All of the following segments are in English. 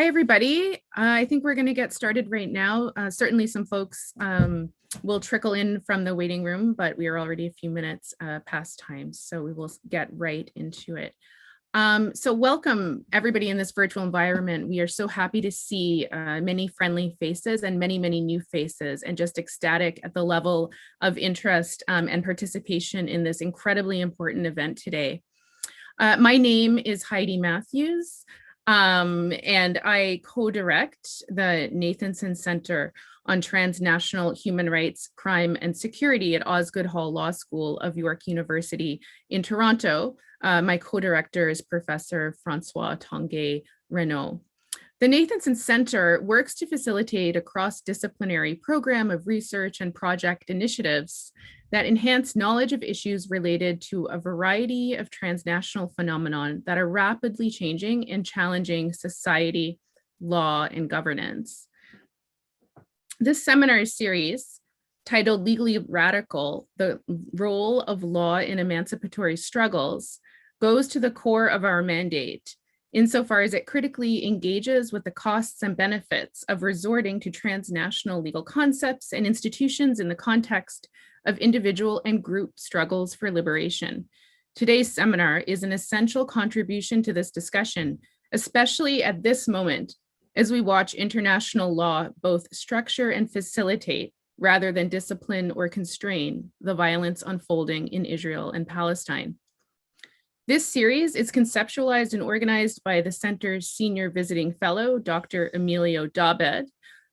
Hi, everybody. I think we're going to get started right now. Certainly some folks will trickle in from the waiting room, but we are already a few minutes past time, so we will get right into it. So welcome, everybody in this virtual environment. We are so happy to see many friendly faces and many, many new faces, and just ecstatic at the level of interest and participation in this incredibly important event today. My name is Heidi Matthews. And I co-direct the Nathanson Center on Transnational Human Rights, Crime, and Security at Osgoode Hall Law School of York University in Toronto. My co-director is Professor Francois Tanguay-Renaud. The Nathanson Center works to facilitate a cross-disciplinary program of research and project initiatives that enhance knowledge of issues related to a variety of transnational phenomena that are rapidly changing and challenging society, law, and governance. This seminar series, titled Legally Radical, The Role of Law in Emancipatory Struggles, goes to the core of our mandate, insofar as it critically engages with the costs and benefits of resorting to transnational legal concepts and institutions in the context of individual and group struggles for liberation. Today's seminar is an essential contribution to this discussion, especially at this moment, as we watch international law both structure and facilitate, rather than discipline or constrain, the violence unfolding in Israel and Palestine. This series is conceptualized and organized by the Center's Senior Visiting Fellow, Dr. Emilio Dabed,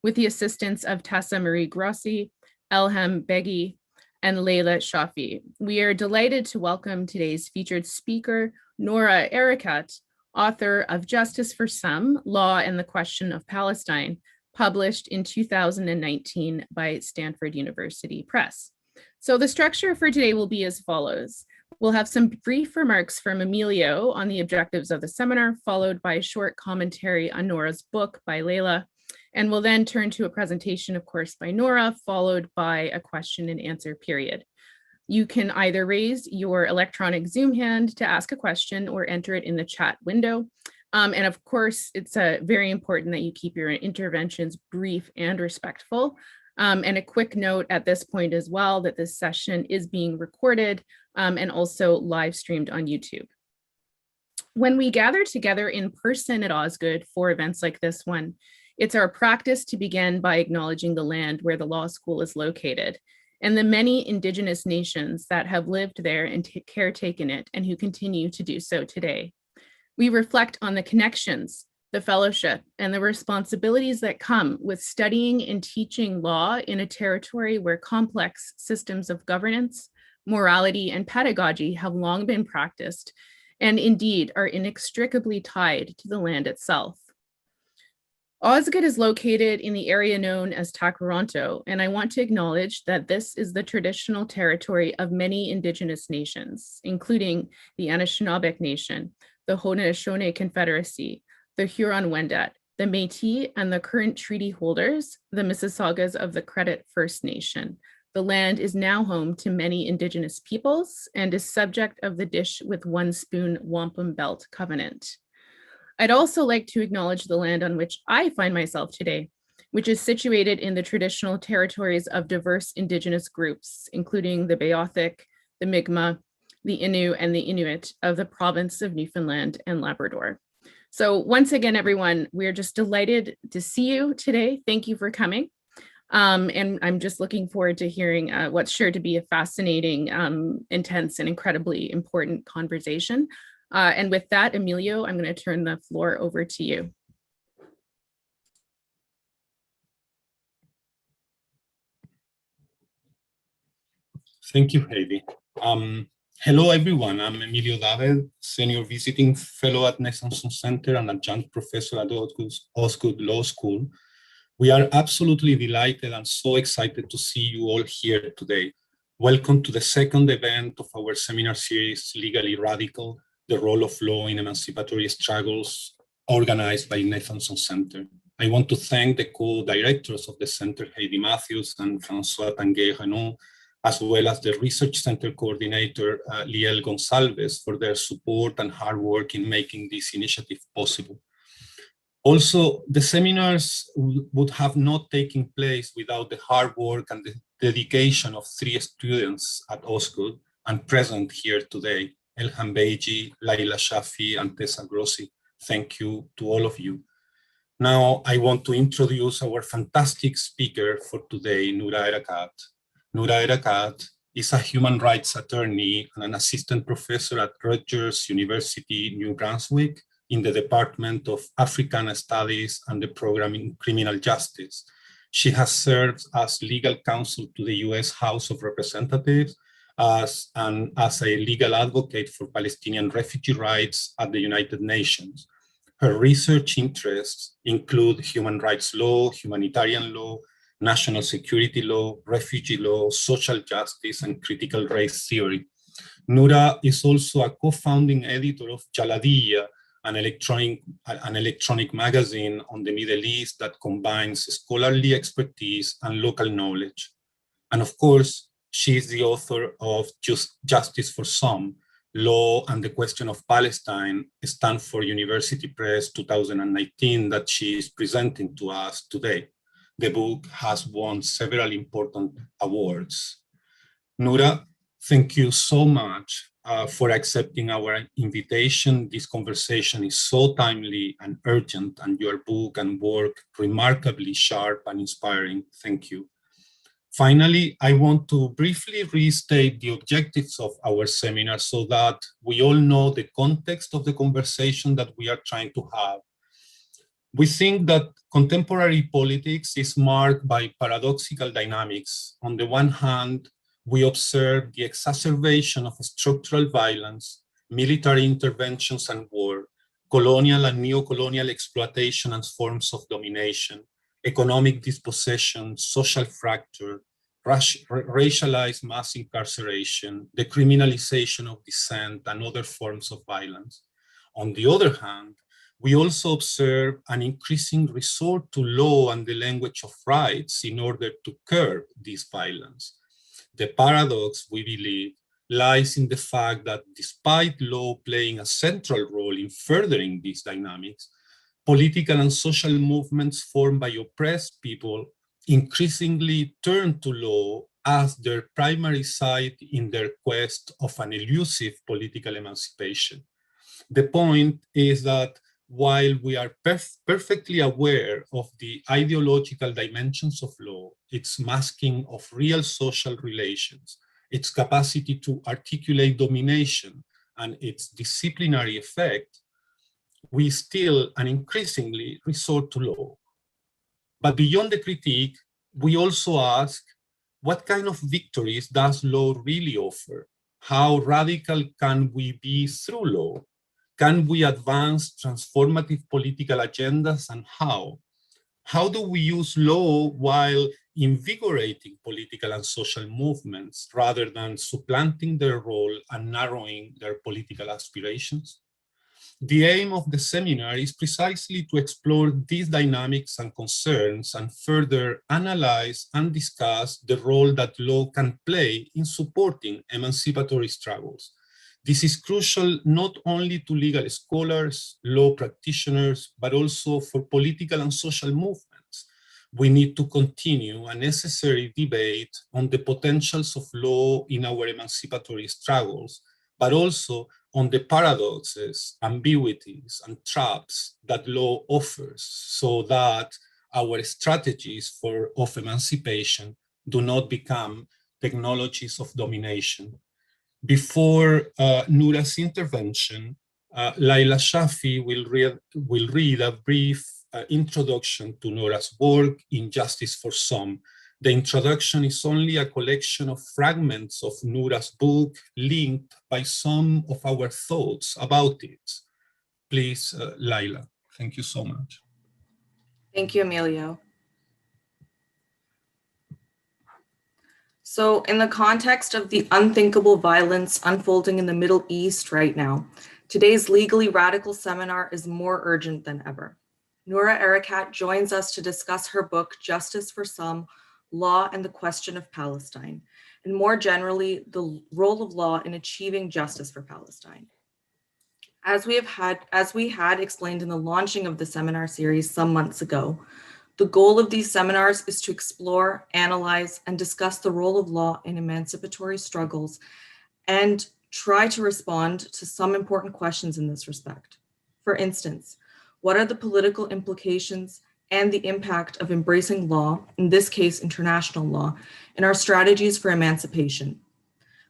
with the assistance of Tessa Marie Grossi, Elham Beghi, and Layla Shafi. We are delighted to welcome today's featured speaker, Noura Erakat, author of Justice for Some, Law and the Question of Palestine, published in 2019 by Stanford University Press. So the structure for today will be as follows. We'll have some brief remarks from Emilio on the objectives of the seminar, followed by a short commentary on Noura's book by Layla. And we'll then turn to a presentation, of course, by Noura, followed by a question and answer period. You can either raise your electronic Zoom hand to ask a question or enter it in the chat window. And of course, it's very important that you keep your interventions brief and respectful. And a quick note at this point as well that this session is being recorded and also live streamed on YouTube. When we gather together in person at Osgoode for events like this one, it's our practice to begin by acknowledging the land where the law school is located and the many Indigenous nations that have lived there and caretaken it and who continue to do so today. We reflect on the connections, the fellowship, and the responsibilities that come with studying and teaching law in a territory where complex systems of governance, morality, and pedagogy have long been practiced, and indeed are inextricably tied to the land itself. Osgoode is located in the area known as Takaranto, and I want to acknowledge that this is the traditional territory of many Indigenous nations, including the Anishinaabeg Nation, the Haudenosaunee Confederacy, the Huron-Wendat, the Métis, and the current treaty holders, the Mississaugas of the Credit First Nation. The land is now home to many Indigenous peoples and is subject of the Dish with One Spoon Wampum Belt Covenant. I'd also like to acknowledge the land on which I find myself today, which is situated in the traditional territories of diverse Indigenous groups, including the Beothuk, the Mi'kmaq, the Innu, and the Inuit of the province of Newfoundland and Labrador. So once again, everyone, we're just delighted to see you today. Thank you for coming. And I'm just looking forward to hearing what's sure to be a fascinating, intense, and incredibly important conversation. And with that, Emilio, I'm going to turn the floor over to you. Thank you, Heidi. Hello, everyone. I'm Emilio David, Senior Visiting Fellow at Nathanson Center and Adjunct Professor at Osgoode Law School. We are absolutely delighted and so excited to see you all here today. Welcome to the second event of our seminar series, Legally Radical, The Role of Law in Emancipatory Struggles, organized by Nathanson Center. I want to thank the co-directors of the center, Heidi Matthews and Francois Tanguay-Renaud, as well as the Research Center Coordinator, Liel Gonsalves, for their support and hard work in making this initiative possible. Also, the seminars would have not taken place without the hard work and the dedication of 3 students at Osgood and present here today, Elham Beji, Laila Shafi, and Tessa Grossi. Thank you to all of you. Now, I want to introduce our fantastic speaker for today, Noura Erakat. Noura Erakat is a human rights attorney and an assistant professor at Rutgers University, New Brunswick, in the Department of African Studies and the program in Criminal Justice. She has served as legal counsel to the US House of Representatives and as a legal advocate for Palestinian refugee rights at the United Nations. Her research interests include human rights law, humanitarian law, national security law, refugee law, social justice, and critical race theory. Noura is also a co-founding editor of Jaladiya, an electronic magazine on the Middle East that combines scholarly expertise and local knowledge. And of course, she is the author of Justice for Some, Law and the Question of Palestine, Stanford University Press 2019, that she is presenting to us today. The book has won several important awards. Noura, thank you so much for accepting our invitation. This conversation is so timely and urgent, and your book and work remarkably sharp and inspiring. Thank you. Finally, I want to briefly restate the objectives of our seminar so that we all know the context of the conversation that we are trying to have. We think that contemporary politics is marked by paradoxical dynamics. On the one hand, we observe the exacerbation of structural violence, military interventions and war, colonial and neo-colonial exploitation and forms of domination, economic dispossession, social fracture, racialized mass incarceration, the criminalization of dissent, and other forms of violence. On the other hand, we also observe an increasing resort to law and the language of rights in order to curb this violence. The paradox, we believe, lies in the fact that despite law playing a central role in furthering these dynamics, political and social movements formed by oppressed people increasingly turn to law as their primary site in their quest of an elusive political emancipation. The point is that while we are perfectly aware of the ideological dimensions of law, its masking of real social relations, its capacity to articulate domination, and its disciplinary effect, we still and increasingly resort to law. But beyond the critique, we also ask, what kind of victories does law really offer? How radical can we be through law? Can we advance transformative political agendas, and how? How do we use law while invigorating political and social movements rather than supplanting their role and narrowing their political aspirations? The aim of the seminar is precisely to explore these dynamics and concerns and further analyze and discuss the role that law can play in supporting emancipatory struggles. This is crucial not only to legal scholars, law practitioners, but also for political and social movements. We need to continue a necessary debate on the potentials of law in our emancipatory struggles, but also on the paradoxes, ambiguities, and traps that law offers, so that our strategies of emancipation do not become technologies of domination. Before Noura's intervention, Laila Shafi will read a brief introduction to Noura's work in Justice for Some. The introduction is only a collection of fragments of Noura's book linked by some of our thoughts about it. Please, Laila, thank you so much. Thank you, Emilio. So in the context of the unthinkable violence unfolding in the Middle East right now, today's Legally Radical seminar is more urgent than ever. Noura Erakat joins us to discuss her book, Justice for Some, Law and the Question of Palestine, and more generally, the role of law in achieving justice for Palestine. As we had explained in the launching of the seminar series some months ago, the goal of these seminars is to explore, analyze, and discuss the role of law in emancipatory struggles and try to respond to some important questions in this respect. For instance, what are the political implications and the impact of embracing law, in this case, international law, in our strategies for emancipation?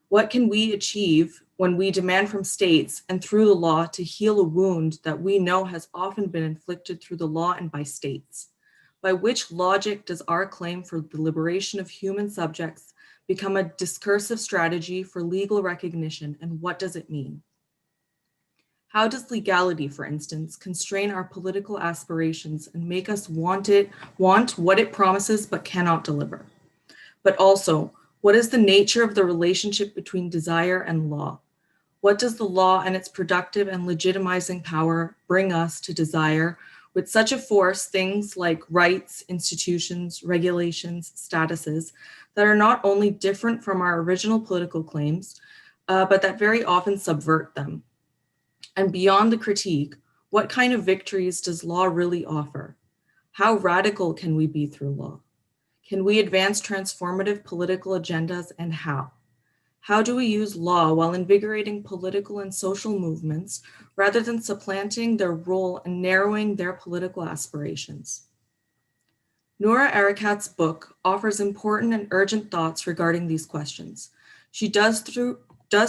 What can we achieve when we demand from states and through the law to heal a wound that we know has often been inflicted through the law and by states? By which logic does our claim for the liberation of human subjects become a discursive strategy for legal recognition, and what does it mean? How does legality, for instance, constrain our political aspirations and make us want what it promises but cannot deliver? But also, what is the nature of the relationship between desire and law? What does the law and its productive and legitimizing power bring us to desire with such a force things like rights, institutions, regulations, statuses that are not only different from our original political claims, but that very often subvert them? And beyond the critique, what kind of victories does law really offer? How radical can we be through law? Can we advance transformative political agendas, and how? How do we use law while invigorating political and social movements rather than supplanting their role and narrowing their political aspirations? Noura Erakat's book offers important and urgent thoughts regarding these questions. She does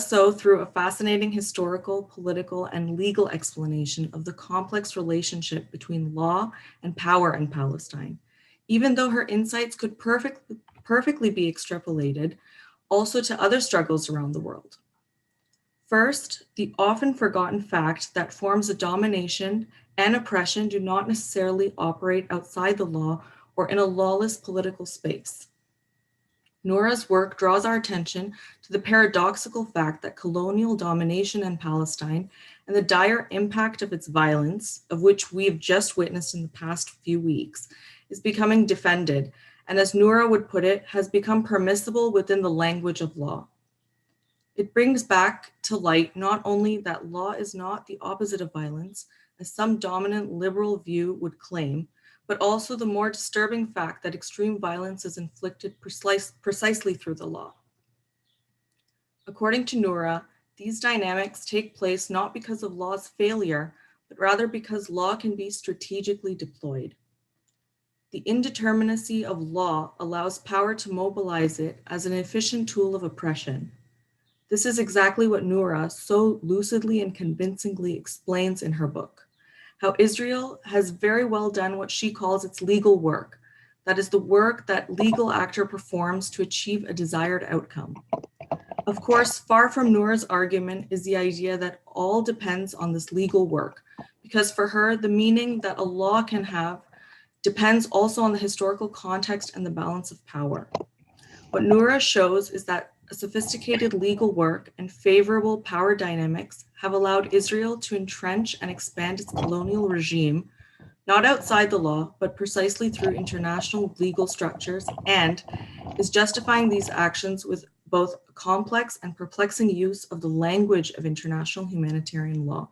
so through a fascinating historical, political, and legal explanation of the complex relationship between law and power in Palestine, even though her insights could perfectly be extrapolated also to other struggles around the world. First, the often forgotten fact that forms of domination and oppression do not necessarily operate outside the law or in a lawless political space. Noura's work draws our attention to the paradoxical fact that colonial domination in Palestine and the dire impact of its violence, of which we've just witnessed in the past few weeks, is becoming defended, and as Noura would put it, has become permissible within the language of law. It brings back to light not only that law is not the opposite of violence, as some dominant liberal view would claim, but also the more disturbing fact that extreme violence is inflicted precisely through the law. According to Noura, these dynamics take place not because of law's failure, but rather because law can be strategically deployed. The indeterminacy of law allows power to mobilize it as an efficient tool of oppression. This is exactly what Noura so lucidly and convincingly explains in her book, how Israel has very well done what she calls its legal work, that is the work that legal actor performs to achieve a desired outcome. Of course, far from Noura's argument is the idea that all depends on this legal work, because for her, the meaning that a law can have depends also on the historical context and the balance of power. What Noura shows is that a sophisticated legal work and favorable power dynamics have allowed Israel to entrench and expand its colonial regime, not outside the law, but precisely through international legal structures, and is justifying these actions with both a complex and perplexing use of the language of international humanitarian law,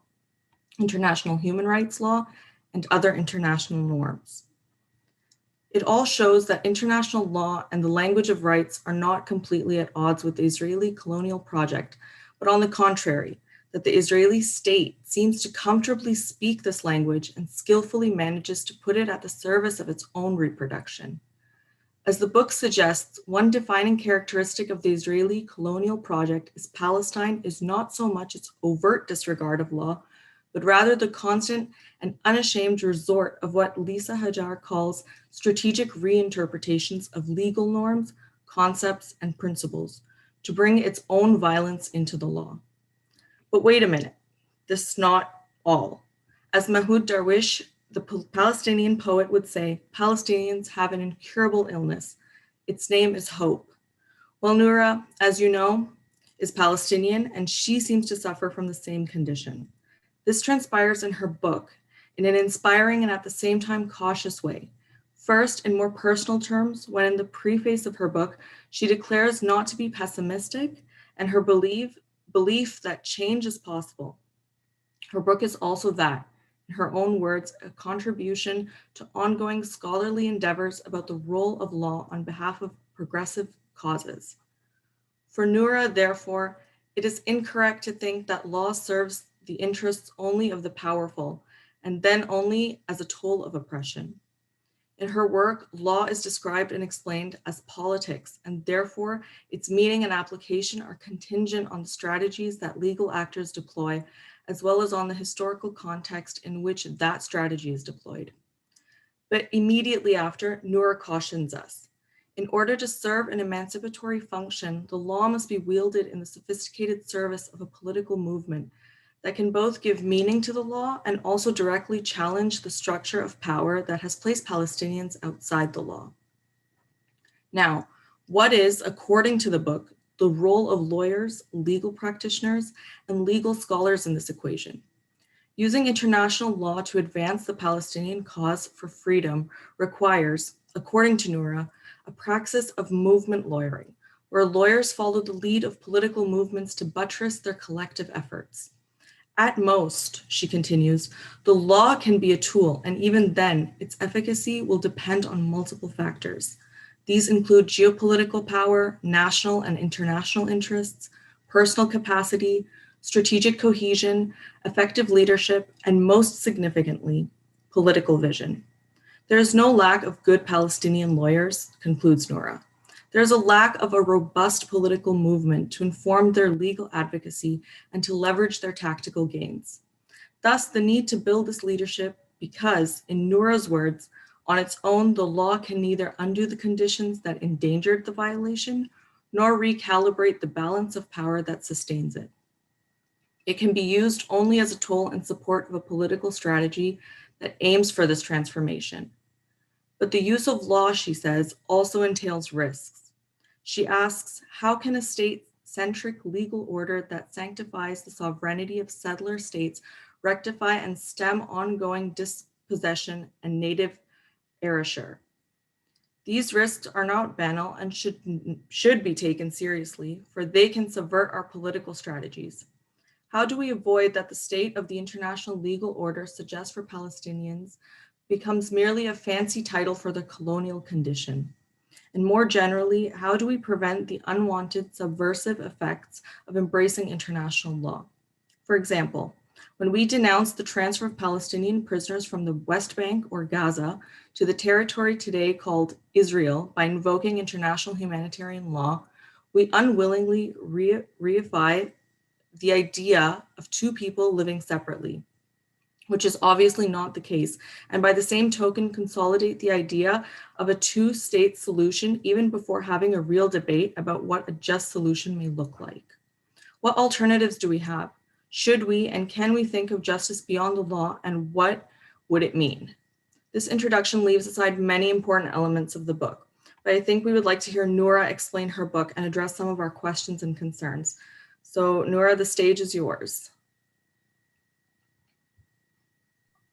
international human rights law, and other international norms. It all shows that international law and the language of rights are not completely at odds with the Israeli colonial project, but on the contrary, that the Israeli state seems to comfortably speak this language and skillfully manages to put it at the service of its own reproduction. As the book suggests, one defining characteristic of the Israeli colonial project is Palestine is not so much its overt disregard of law, but rather the constant and unashamed resort of what Lisa Hajar calls strategic reinterpretations of legal norms, concepts, and principles to bring its own violence into the law. But wait a minute, this is not all. As Mahmoud Darwish, the Palestinian poet, would say, Palestinians have an incurable illness. Its name is hope. Well, Noura, as you know, is Palestinian, and she seems to suffer from the same condition. This transpires in her book in an inspiring and at the same time cautious way. First, in more personal terms, when in the preface of her book, she declares not to be pessimistic and her belief that change is possible. Her book is also that, in her own words, a contribution to ongoing scholarly endeavors about the role of law on behalf of progressive causes. For Noura, therefore, it is incorrect to think that law serves the interests only of the powerful, and then only as a tool of oppression. In her work, law is described and explained as politics, and therefore its meaning and application are contingent on the strategies that legal actors deploy, as well as on the historical context in which that strategy is deployed. But immediately after, Noura cautions us. In order to serve an emancipatory function, the law must be wielded in the sophisticated service of a political movement that can both give meaning to the law and also directly challenge the structure of power that has placed Palestinians outside the law. Now, what is, according to the book, the role of lawyers, legal practitioners, and legal scholars in this equation? Using international law to advance the Palestinian cause for freedom requires, according to Noura, a praxis of movement lawyering, where lawyers follow the lead of political movements to buttress their collective efforts. At most, she continues, the law can be a tool, and even then, its efficacy will depend on multiple factors. These include geopolitical power, national and international interests, personal capacity, strategic cohesion, effective leadership, and most significantly, political vision. There is no lack of good Palestinian lawyers, concludes Noura. There is a lack of a robust political movement to inform their legal advocacy and to leverage their tactical gains. Thus, the need to build this leadership because, in Noura's words, on its own, the law can neither undo the conditions that endangered the violation, nor recalibrate the balance of power that sustains it. It can be used only as a tool in support of a political strategy that aims for this transformation. But the use of law, she says, also entails risks. She asks, how can a state-centric legal order that sanctifies the sovereignty of settler states rectify and stem ongoing dispossession and native erasure? These risks are not banal and should be taken seriously, for they can subvert our political strategies. How do we avoid that the state of the international legal order suggests for Palestinians becomes merely a fancy title for the colonial condition? And more generally, how do we prevent the unwanted subversive effects of embracing international law? For example, when we denounced the transfer of Palestinian prisoners from the West Bank or Gaza to the territory today called Israel by invoking international humanitarian law, we unwillingly reify the idea of two people living separately, which is obviously not the case, and by the same token consolidate the idea of a two-state solution even before having a real debate about what a just solution may look like. What alternatives do we have? Should we and can we think of justice beyond the law, and what would it mean? This introduction leaves aside many important elements of the book, but I think we would like to hear Noura explain her book and address some of our questions and concerns. So Noura, the stage is yours.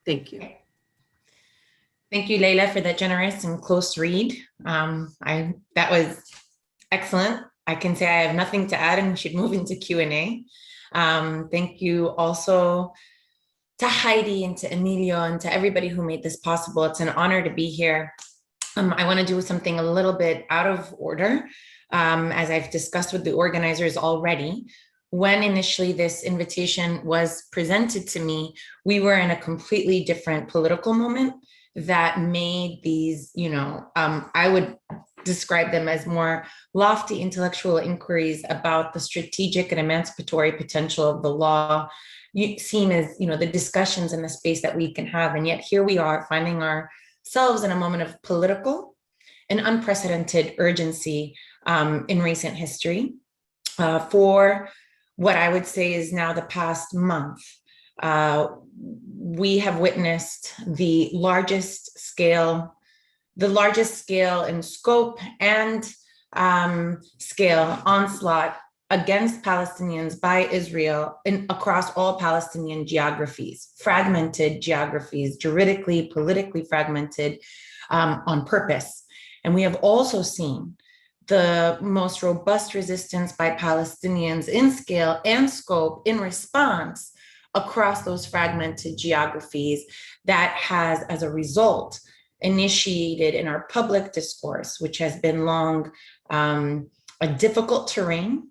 Thank you. Thank you, Leila, for that generous and close read. That was excellent. I can say I have nothing to add and we should move into Q&A. Thank you also to Heidi and to Emilio and to everybody who made this possible. It's an honor to be here. I want to do something a little bit out of order, as I've discussed with the organizers already. When initially this invitation was presented to me, we were in a completely different political moment that made these, I would describe them as more lofty intellectual inquiries about the strategic and emancipatory potential of the law seem as, the discussions in the space that we can have. And yet here we are finding ourselves in a moment of political and unprecedented urgency in recent history for what I would say is now the past month. We have witnessed the largest scale in scope and scale onslaught against Palestinians by Israel across all Palestinian geographies, fragmented geographies, juridically, politically fragmented on purpose. And we have also seen the most robust resistance by Palestinians in scale and scope in response across those fragmented geographies that has, as a result, initiated in our public discourse, which has been long a difficult terrain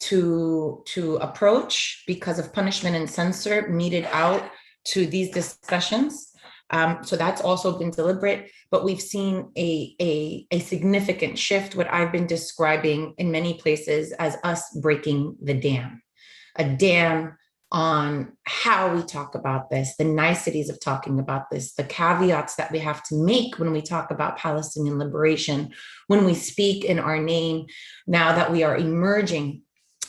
to approach because of punishment and censor meted out to these discussions. So that's also been deliberate, but we've seen a significant shift, what I've been describing in many places as us breaking the dam, a dam on how we talk about this, the niceties of talking about this, the caveats that we have to make when we talk about Palestinian liberation, when we speak in our name, now that we are emerging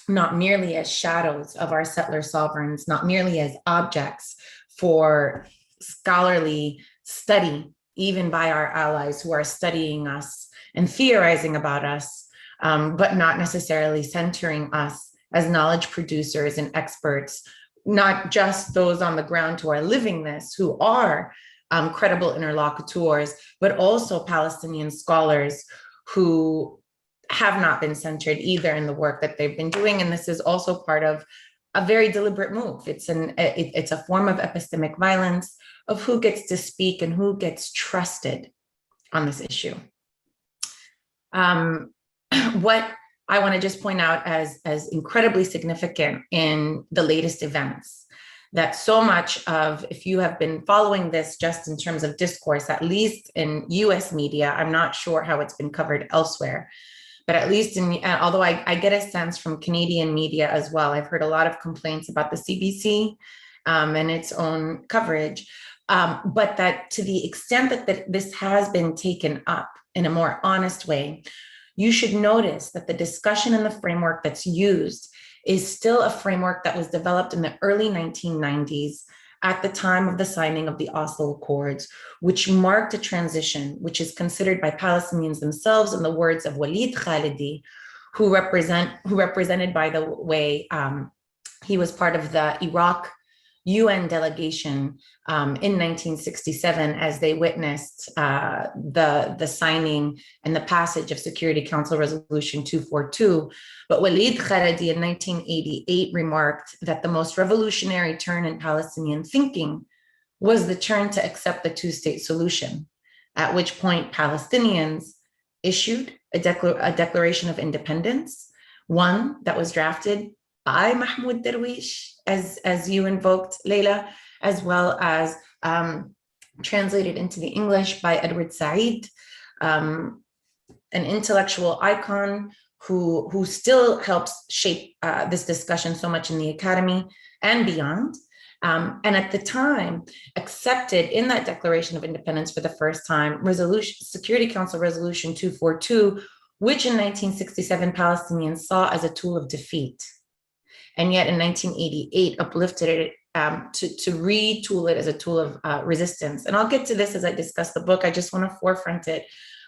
not merely as shadows of our settler sovereigns, not merely as objects for scholarly study, even by our allies who are studying us and theorizing about us, but not necessarily centering us as knowledge producers and experts, not just those on the ground who are living this, who are credible interlocutors, but also Palestinian scholars who have not been centered either in the work that they've been doing. And this is also part of a very deliberate move. It's a form of epistemic violence of who gets to speak and who gets trusted on this issue. What I want to just point out as incredibly significant in the latest events, that so much of, if you have been following this just in terms of discourse, at least in US media, I'm not sure how it's been covered elsewhere, but at least although I get a sense from Canadian media as well, I've heard a lot of complaints about the CBC and its own coverage, but that to the extent that this has been taken up in a more honest way, you should notice that the discussion and the framework that's used is still a framework that was developed in the early 1990s at the time of the signing of the Oslo Accords, which marked a transition, which is considered by Palestinians themselves, in the words of Walid Khalidi, who represented, by the way, he was part of the Iraq UN delegation in 1967 as they witnessed the signing and the passage of Security Council Resolution 242. But Walid Khalidi in 1988 remarked that the most revolutionary turn in Palestinian thinking was the turn to accept the two-state solution, at which point Palestinians issued a declaration of independence, one that was drafted by Mahmoud Darwish, as you invoked, Leila, as well as translated into the English by Edward Said, an intellectual icon who still helps shape this discussion so much in the academy and beyond. And at the time, accepted in that Declaration of Independence for the first time, Security Council Resolution 242, which in 1967 Palestinians saw as a tool of defeat. And yet in 1988, uplifted it to retool it as a tool of resistance. And I'll get to this as I discuss the book. I just want to forefront it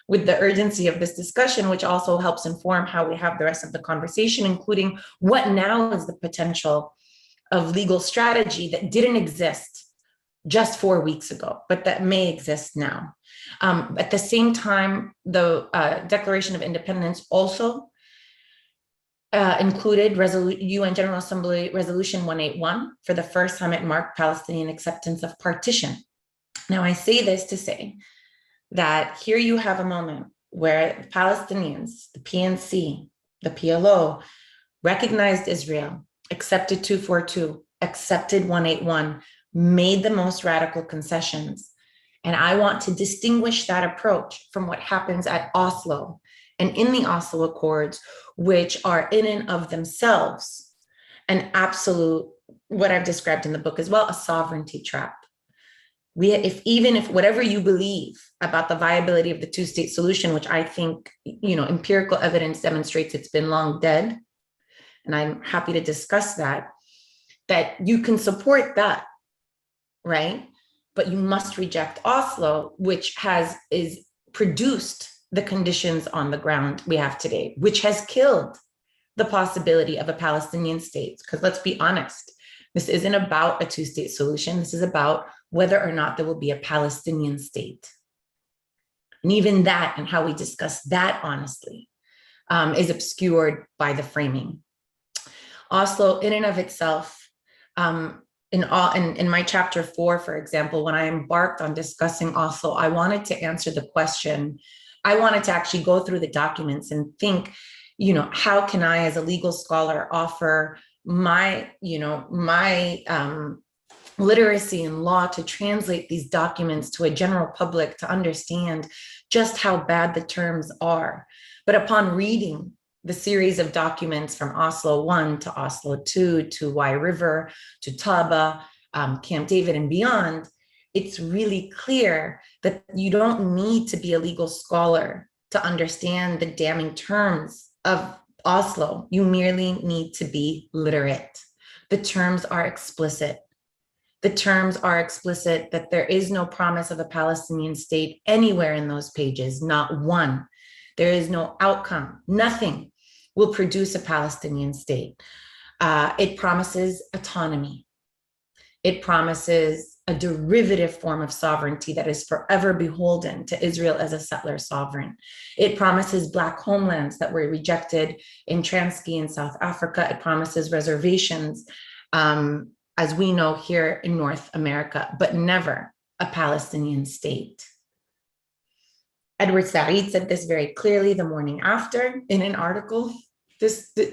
with the urgency of this discussion, which also helps inform how we have the rest of the conversation, including what now is the potential of legal strategy that didn't exist just 4 weeks ago, but that may exist now. At the same time, the Declaration of Independence also included UN General Assembly Resolution 181. For the first time, it marked Palestinian acceptance of partition. Now, I say this to say that here you have a moment where the Palestinians, the PNC, the PLO, recognized Israel, accepted 242, accepted 181, made the most radical concessions. And I want to distinguish that approach from what happens at Oslo and in the Oslo Accords, which are in and of themselves an absolute, what I've described in the book as well, a sovereignty trap. Even if whatever you believe about the viability of the two-state solution, which I think, empirical evidence demonstrates it's been long dead, and I'm happy to discuss that you can support that, right? But you must reject Oslo, which is produced the conditions on the ground we have today, which has killed the possibility of a Palestinian state. Because let's be honest, this isn't about a two-state solution. This is about whether or not there will be a Palestinian state. And even that, and how we discuss that honestly, is obscured by the framing. Oslo, in and of itself, in my chapter 4, for example, when I embarked on discussing Oslo, I wanted to answer the question. I wanted to actually go through the documents and think, how can I, as a legal scholar, offer my literacy in law to translate these documents to a general public to understand just how bad the terms are. But upon reading the series of documents from Oslo 1 to Oslo 2 to Wye River to Taba, Camp David and beyond, it's really clear that you don't need to be a legal scholar to understand the damning terms of Oslo. You merely need to be literate. The terms are explicit. The terms are explicit that there is no promise of a Palestinian state anywhere in those pages, not one. There is no outcome. Nothing will produce a Palestinian state. It promises autonomy. It promises a derivative form of sovereignty that is forever beholden to Israel as a settler sovereign. It promises Black homelands that were rejected in Transkei in South Africa. It promises reservations, as we know here in North America, but never a Palestinian state. Edward Sarid said this very clearly the morning after in an article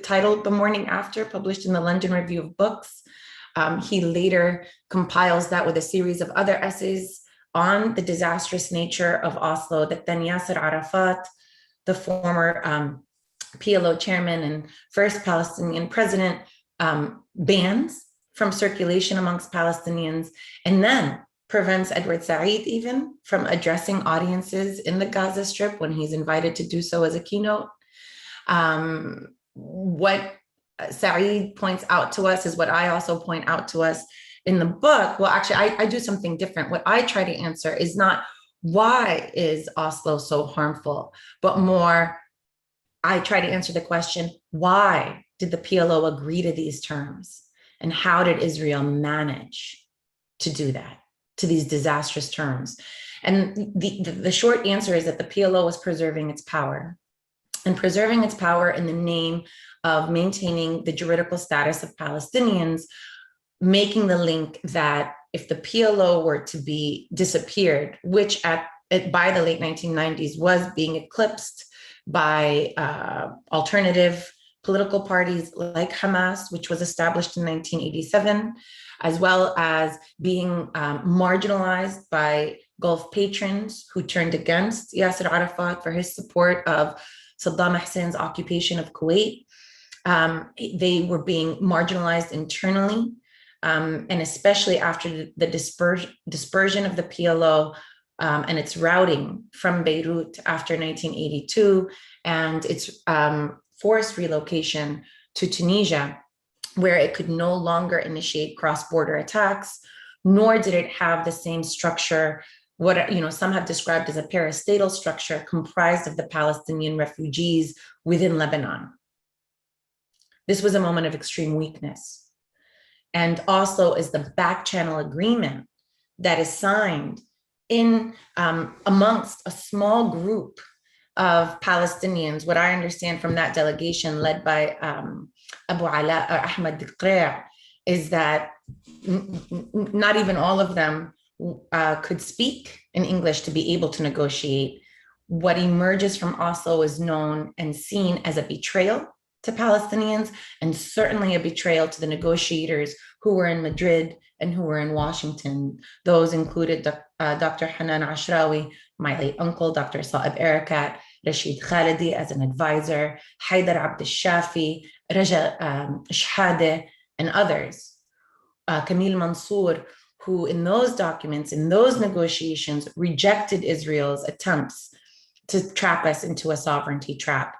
titled The Morning After, published in the London Review of Books. He later compiles that with a series of other essays on the disastrous nature of Oslo that then Yasser Arafat, the former PLO chairman and first Palestinian president, bans from circulation amongst Palestinians, and then prevents Edward Said even from addressing audiences in the Gaza Strip when he's invited to do so as a keynote. What Said points out to us is what I also point out to us in the book. Well, actually, I do something different. What I try to answer is not why is Oslo so harmful, but more, I try to answer the question, why did the PLO agree to these terms? And how did Israel manage to do that, to these disastrous terms? And the short answer is that the PLO was preserving its power, and preserving its power in the name of maintaining the juridical status of Palestinians, making the link that if the PLO were to be disappeared, which by the late 1990s was being eclipsed by alternative political parties like Hamas, which was established in 1987, as well as being marginalized by Gulf patrons who turned against Yasser Arafat for his support of Saddam Hussein's occupation of Kuwait. They were being marginalized internally, and especially after the dispersion of the PLO and its routing from Beirut after 1982 and its forced relocation to Tunisia, where it could no longer initiate cross-border attacks, nor did it have the same structure, what some have described as a parastatal structure comprised of the Palestinian refugees within Lebanon. This was a moment of extreme weakness. And Oslo is the back channel agreement that is signed in amongst a small group of Palestinians. What I understand from that delegation led by Abu Ala Ahmed Daqir is that not even all of them could speak in English to be able to negotiate. What emerges from Oslo is known and seen as a betrayal to Palestinians, and certainly a betrayal to the negotiators who were in Madrid and who were in Washington. Those included Dr. Hanan Ashrawi, my late uncle, Dr. Noura Erakat, Rashid Khalidi as an advisor, Haidar Abd al-Shafi, Raja Shhadeh, and others. Camille Mansour, who in those documents, in those negotiations, rejected Israel's attempts to trap us into a sovereignty trap,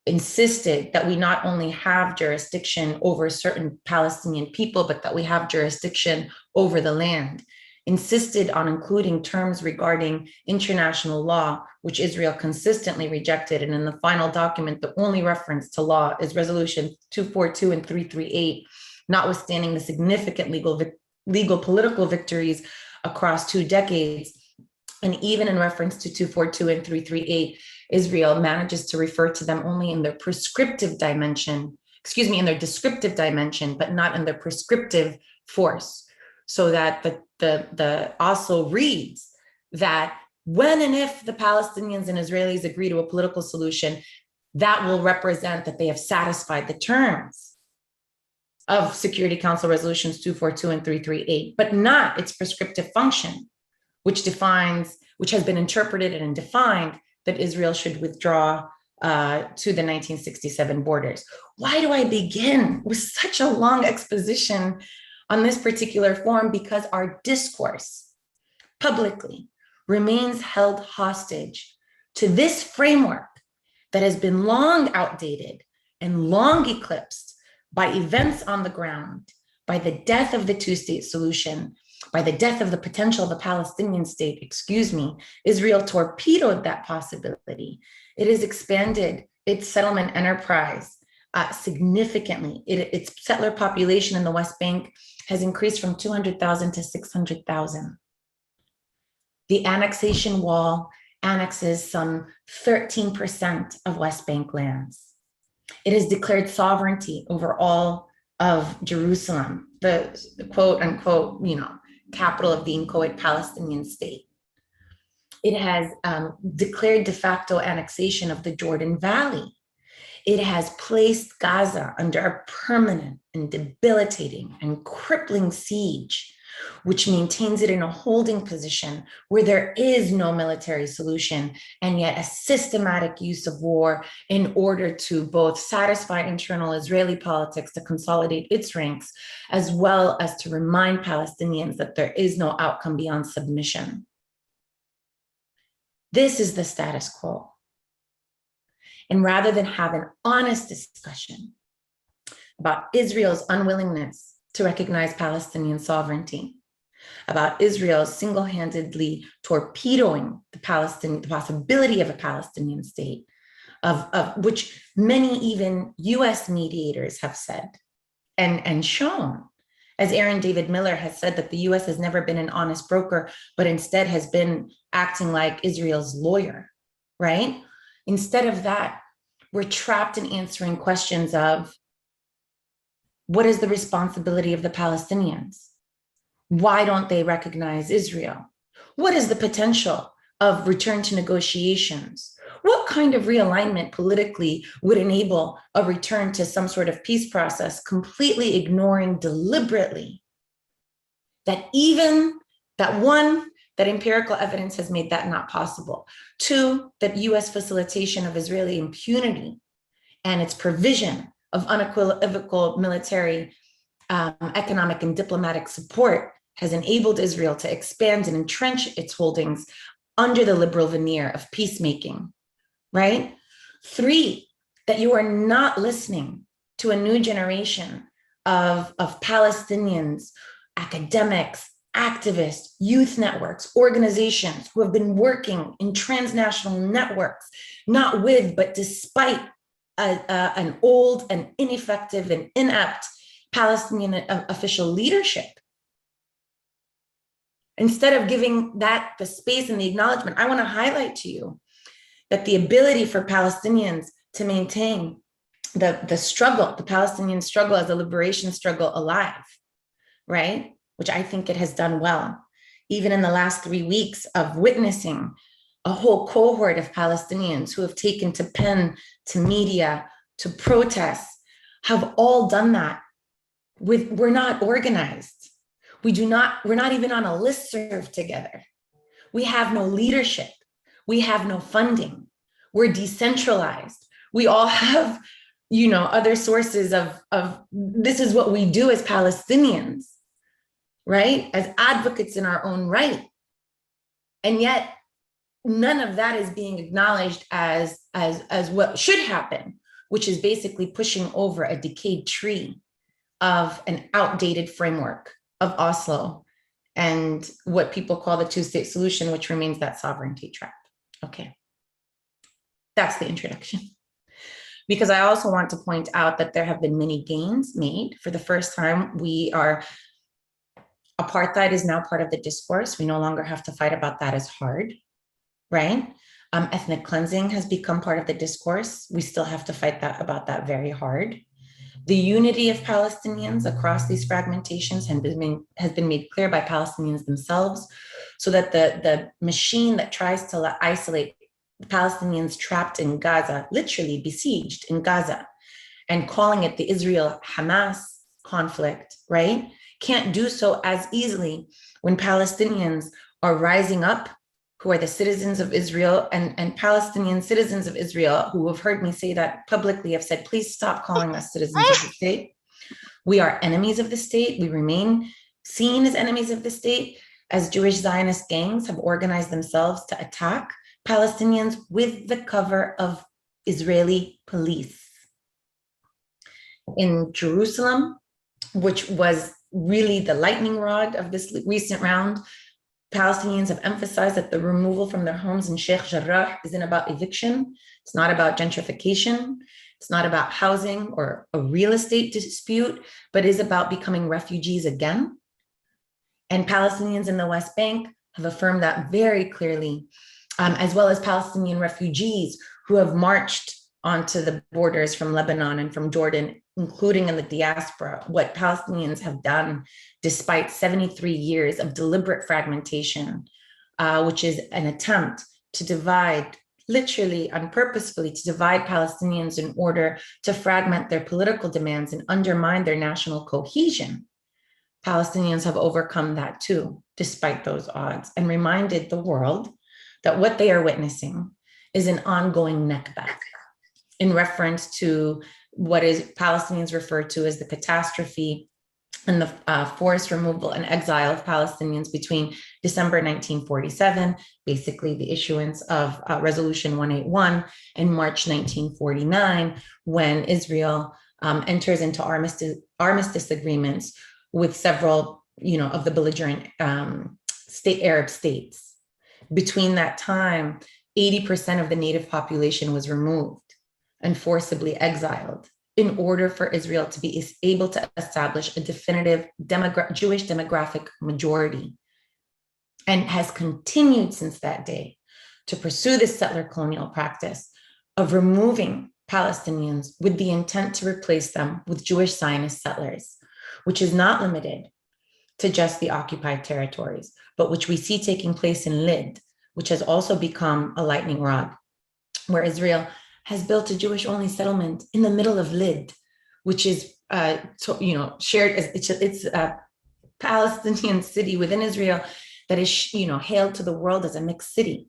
insisted that we not only have jurisdiction over certain Palestinian people, but that we have jurisdiction over the land, insisted on including terms regarding international law, which Israel consistently rejected. And in the final document, the only reference to law is Resolution 242 and 338, notwithstanding the significant legal political victories across 2 decades. And even in reference to 242 and 338, Israel manages to refer to them only in their prescriptive dimension, in their descriptive dimension, but not in their prescriptive force, so that the Oslo reads that when and if the Palestinians and Israelis agree to a political solution, that will represent that they have satisfied the terms of Security Council resolutions 242 and 338, but not its prescriptive function, which has been interpreted and defined that Israel should withdraw to the 1967 borders. Why do I begin with such a long exposition on this particular form? Because our discourse publicly remains held hostage to this framework that has been long outdated and long eclipsed by events on the ground, by the death of the two-state solution, by the death of the potential of a Palestinian state, Israel torpedoed that possibility. It has expanded its settlement enterprise significantly. Its settler population in the West Bank has increased from 200,000 to 600,000. The annexation wall annexes some 13% of West Bank lands. It has declared sovereignty over all of Jerusalem, the quote unquote, capital of the inchoate Palestinian state. It has declared de facto annexation of the Jordan Valley. It has placed Gaza under a permanent and debilitating and crippling siege, which maintains it in a holding position where there is no military solution, and yet a systematic use of war in order to both satisfy internal Israeli politics to consolidate its ranks, as well as to remind Palestinians that there is no outcome beyond submission. This is the status quo. And rather than have an honest discussion about Israel's unwillingness to recognize Palestinian sovereignty, about Israel single-handedly torpedoing the possibility of a Palestinian state, of which many even US mediators have said and shown. As Aaron David Miller has said, that the US has never been an honest broker, but instead has been acting like Israel's lawyer, right? Instead of that, we're trapped in answering questions of what is the responsibility of the Palestinians? Why don't they recognize Israel? What is the potential of return to negotiations? What kind of realignment politically would enable a return to some sort of peace process, completely ignoring deliberately that that empirical evidence has made that not possible. Two, that US facilitation of Israeli impunity and its provision of unequivocal military, economic, and diplomatic support has enabled Israel to expand and entrench its holdings under the liberal veneer of peacemaking, right? Three, that you are not listening to a new generation of Palestinians, academics, activists, youth networks, organizations who have been working in transnational networks, not with, but despite an old and ineffective and inept Palestinian official leadership. Instead of giving that the space and the acknowledgement, I want to highlight to you that the ability for Palestinians to maintain the struggle, the Palestinian struggle as a liberation struggle alive, right? Which I think it has done well. Even in the last 3 weeks of witnessing a whole cohort of Palestinians who have taken to pen, to media, to protests, have all done that we're not organized. We're not even on a listserv together. We have no leadership. We have no funding. We're decentralized. We all have, other sources of this is what we do as Palestinians, right? As advocates in our own right. And yet none of that is being acknowledged as what should happen, which is basically pushing over a decayed tree of an outdated framework of Oslo and what people call the two-state solution, which remains that sovereignty trap. Okay, that's the introduction. Because I also want to point out that there have been many gains made. For the first time, apartheid is now part of the discourse. We no longer have to fight about that as hard, right? Ethnic cleansing has become part of the discourse. We still have to fight about that very hard. The unity of Palestinians across these fragmentations has been made clear by Palestinians themselves, so that the machine that tries to isolate Palestinians trapped in Gaza, literally besieged in Gaza, and calling it the Israel-Hamas conflict, right, can't do so as easily when Palestinians are rising up, who are the citizens of Israel, and Palestinian citizens of Israel who have heard me say that publicly have said, please stop calling us citizens of the state. We are enemies of the state. We remain seen as enemies of the state, as Jewish Zionist gangs have organized themselves to attack Palestinians with the cover of Israeli police. In Jerusalem, which was really the lightning rod of this recent round, Palestinians have emphasized that the removal from their homes in Sheikh Jarrah isn't about eviction. It's not about gentrification. It's not about housing or a real estate dispute, but is about becoming refugees again. And Palestinians in the West Bank have affirmed that very clearly, as well as Palestinian refugees who have marched onto the borders from Lebanon and from Jordan, including in the diaspora. What Palestinians have done, despite 73 years of deliberate fragmentation, which is an attempt to divide, literally and purposefully to divide Palestinians in order to fragment their political demands and undermine their national cohesion. Palestinians have overcome that too, despite those odds, and reminded the world that what they are witnessing is an ongoing Nakba, in reference to what is Palestinians refer to as the catastrophe and the forced removal and exile of Palestinians between December 1947, basically the issuance of Resolution 181, and March 1949, when Israel enters into armistice agreements with several, of the belligerent Arab states. Between that time, 80% of the native population was removed and forcibly exiled in order for Israel to be able to establish a definitive Jewish demographic majority, and has continued since that day to pursue this settler colonial practice of removing Palestinians with the intent to replace them with Jewish Zionist settlers, which is not limited to just the occupied territories, but which we see taking place in Lid, which has also become a lightning rod, where Israel has built a Jewish-only settlement in the middle of Lid, which is, shared as it's a Palestinian city within Israel that is, hailed to the world as a mixed city.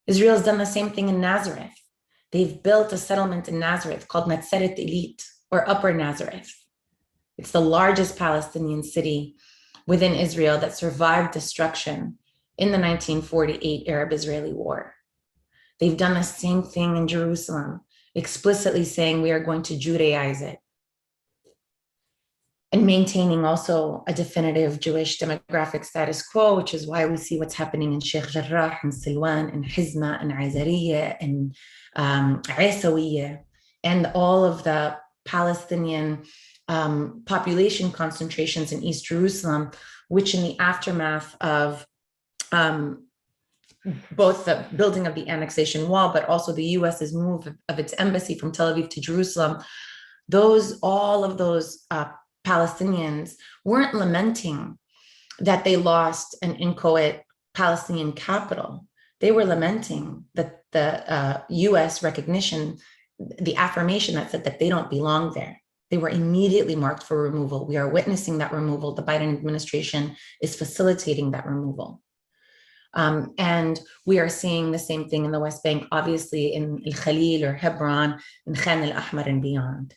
Israel has done the same thing in Nazareth. They've built a settlement in Nazareth called Nazaret Elite, or Upper Nazareth. It's the largest Palestinian city within Israel that survived destruction in the 1948 Arab-Israeli War. They've done the same thing in Jerusalem, explicitly saying we are going to Judaize it, and maintaining also a definitive Jewish demographic status quo, which is why we see what's happening in Sheikh Jarrah and Silwan and Hizma and Azariya and Isawiya, and all of the Palestinian population concentrations in East Jerusalem, which in the aftermath of both the building of the annexation wall, but also the US's move of its embassy from Tel Aviv to Jerusalem, all of those Palestinians weren't lamenting that they lost an inchoate Palestinian capital. They were lamenting that the US recognition, the affirmation that said that they don't belong there. They were immediately marked for removal. We are witnessing that removal. The Biden administration is facilitating that removal. And we are seeing the same thing in the West Bank, obviously in Al Khalil or Hebron, in Khan al Ahmar and beyond.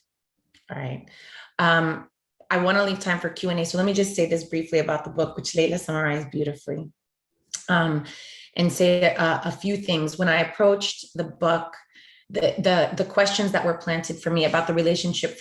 All right. I want to leave time for Q&A. So let me just say this briefly about the book, which Leila summarized beautifully, and say a few things. When I approached the book, the questions that were planted for me about the relationship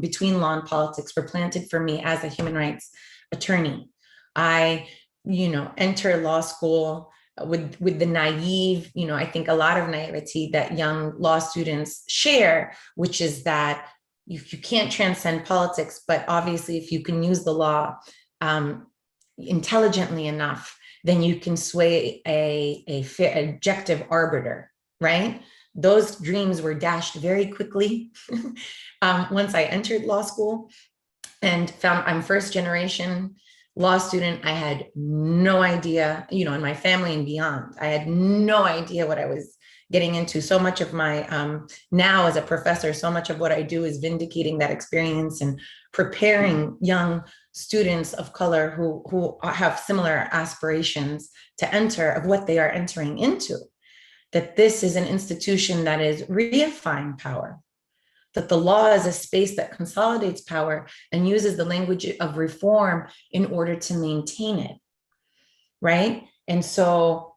between law and politics were planted for me as a human rights attorney. I enter law school with the naive, I think a lot of naivety that young law students share, which is that you can't transcend politics, but obviously if you can use the law intelligently enough, then you can sway a fair, objective arbiter, right? Those dreams were dashed very quickly once I entered law school and found I'm first generation law student. I had no idea, you know, in my family and beyond, I had no idea what I was getting into. So much of my, now as a professor, so much of what I do is vindicating that experience and preparing young students of color who have similar aspirations to enter of what they are entering into. That this is an institution that is reifying power, that the law is a space that consolidates power and uses the language of reform in order to maintain it, right? And so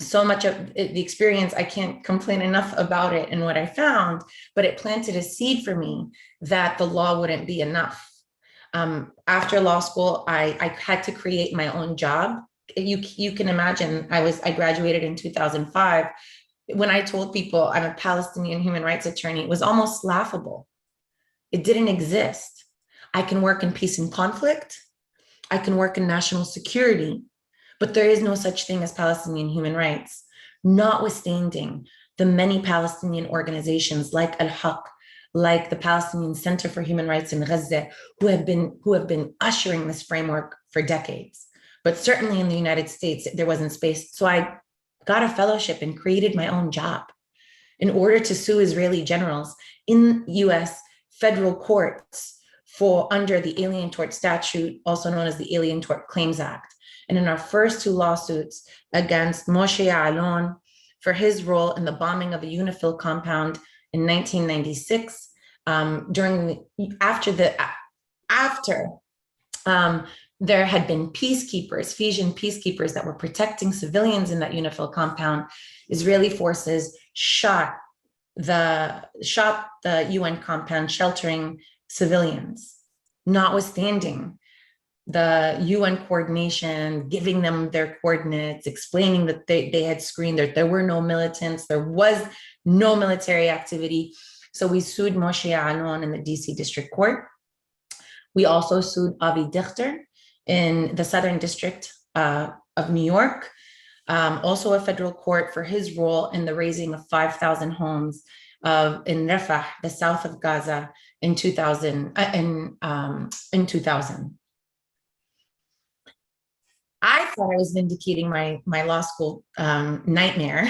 much of the experience, I can't complain enough about it and what I found, but it planted a seed for me that the law wouldn't be enough. After law school, I had to create my own job. You can imagine, I graduated in 2005. When I told people I'm a Palestinian human rights attorney, it was almost laughable. It didn't exist. I can work in peace and conflict. I can work in national security, but there is no such thing as Palestinian human rights, notwithstanding the many Palestinian organizations like Al-Haq, like the Palestinian Center for Human Rights in Gaza, who have been ushering this framework for decades. But certainly in the United States, there wasn't space. So I got a fellowship and created my own job in order to sue Israeli generals in US federal courts for under the Alien Tort Statute, also known as the Alien Tort Claims Act. And in our first two lawsuits against Moshe Ya'alon for his role in the bombing of a UNIFIL compound in 1996, there had been peacekeepers, Fijian peacekeepers that were protecting civilians in that UNIFIL compound. Israeli forces shot the UN compound sheltering civilians, notwithstanding the UN coordination, giving them their coordinates, explaining that they had screened, that there were no militants, there was no military activity. So we sued Moshe Ya'alon in the DC District Court. We also sued Avi Dr in the Southern District of New York, also a federal court for his role in the raising of 5,000 homes in Rafah, the south of Gaza, in 2000. I thought I was vindicating my law school nightmare,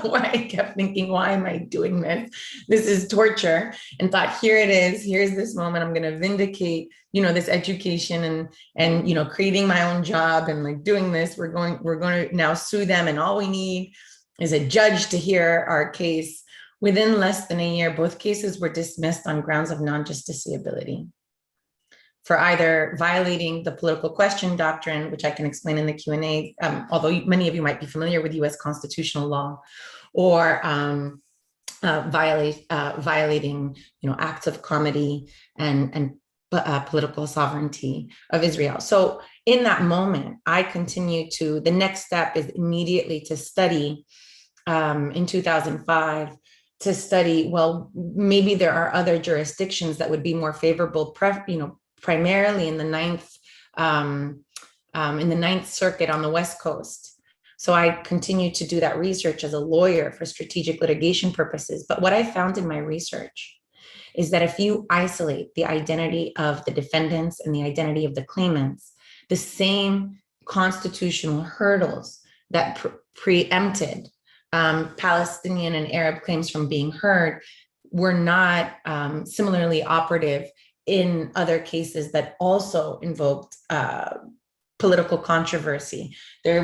where I kept thinking, why am I doing this? This is torture. And thought, here it is. Here's this moment. I'm going to vindicate, you know, this education and you know, creating my own job and like doing this. We're going to now sue them, and all we need is a judge to hear our case. Within less than a year, both cases were dismissed on grounds of non-justiciability for either violating the political question doctrine, which I can explain in the Q&A, although many of you might be familiar with US constitutional law, or violating, you know, acts of comity and political sovereignty of Israel. So in that moment, I continued to, the next step is immediately to study in 2005, to study, well, maybe there are other jurisdictions that would be more favorable, primarily in the Ninth Circuit on the West Coast. So I continued to do that research as a lawyer for strategic litigation purposes. But what I found in my research is that if you isolate the identity of the defendants and the identity of the claimants, the same constitutional hurdles that preempted Palestinian and Arab claims from being heard were not similarly operative in other cases that also invoked political controversy. There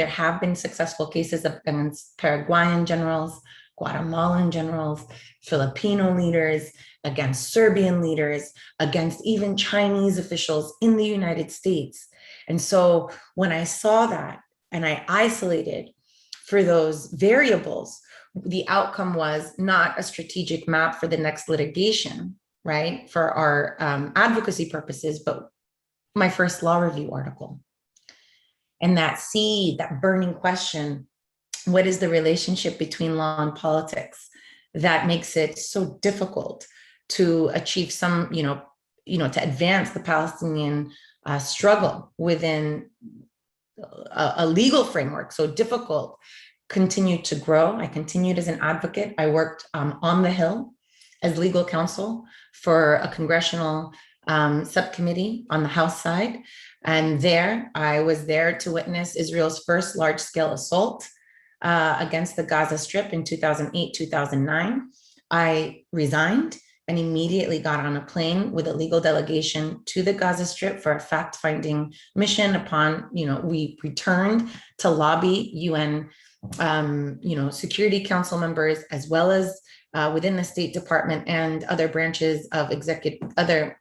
have been successful cases against Paraguayan generals, Guatemalan generals, Filipino leaders, against Serbian leaders, against even Chinese officials in the United States. And so when I saw that and I isolated for those variables, the outcome was not a strategic map for the next litigation, right, for our advocacy purposes, but my first law review article. And that seed, that burning question, what is the relationship between law and politics that makes it so difficult to achieve some, to advance the Palestinian struggle within a legal framework so difficult, continued to grow. I continued as an advocate. I worked on the Hill as legal counsel for a congressional subcommittee on the House side. And there, I was there to witness Israel's first large-scale assault against the Gaza Strip in 2008, 2009. I resigned and immediately got on a plane with a legal delegation to the Gaza Strip for a fact-finding mission. Upon, we returned to lobby UN, Security Council members, as well as within the State Department and other branches of other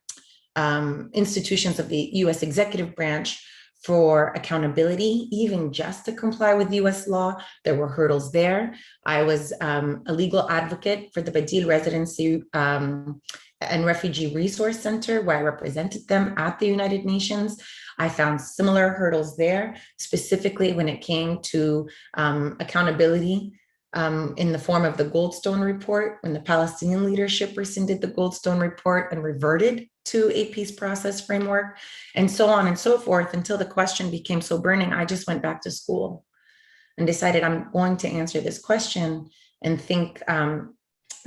institutions of the US executive branch for accountability, even just to comply with US law. There were hurdles there. I was a legal advocate for the Badil Residency and Refugee Resource Center, where I represented them at the United Nations. I found similar hurdles there, specifically when it came to accountability in the form of the Goldstone Report, when the Palestinian leadership rescinded the Goldstone Report and reverted to a peace process framework, and so on and so forth, until the question became so burning, I just went back to school and decided I'm going to answer this question and think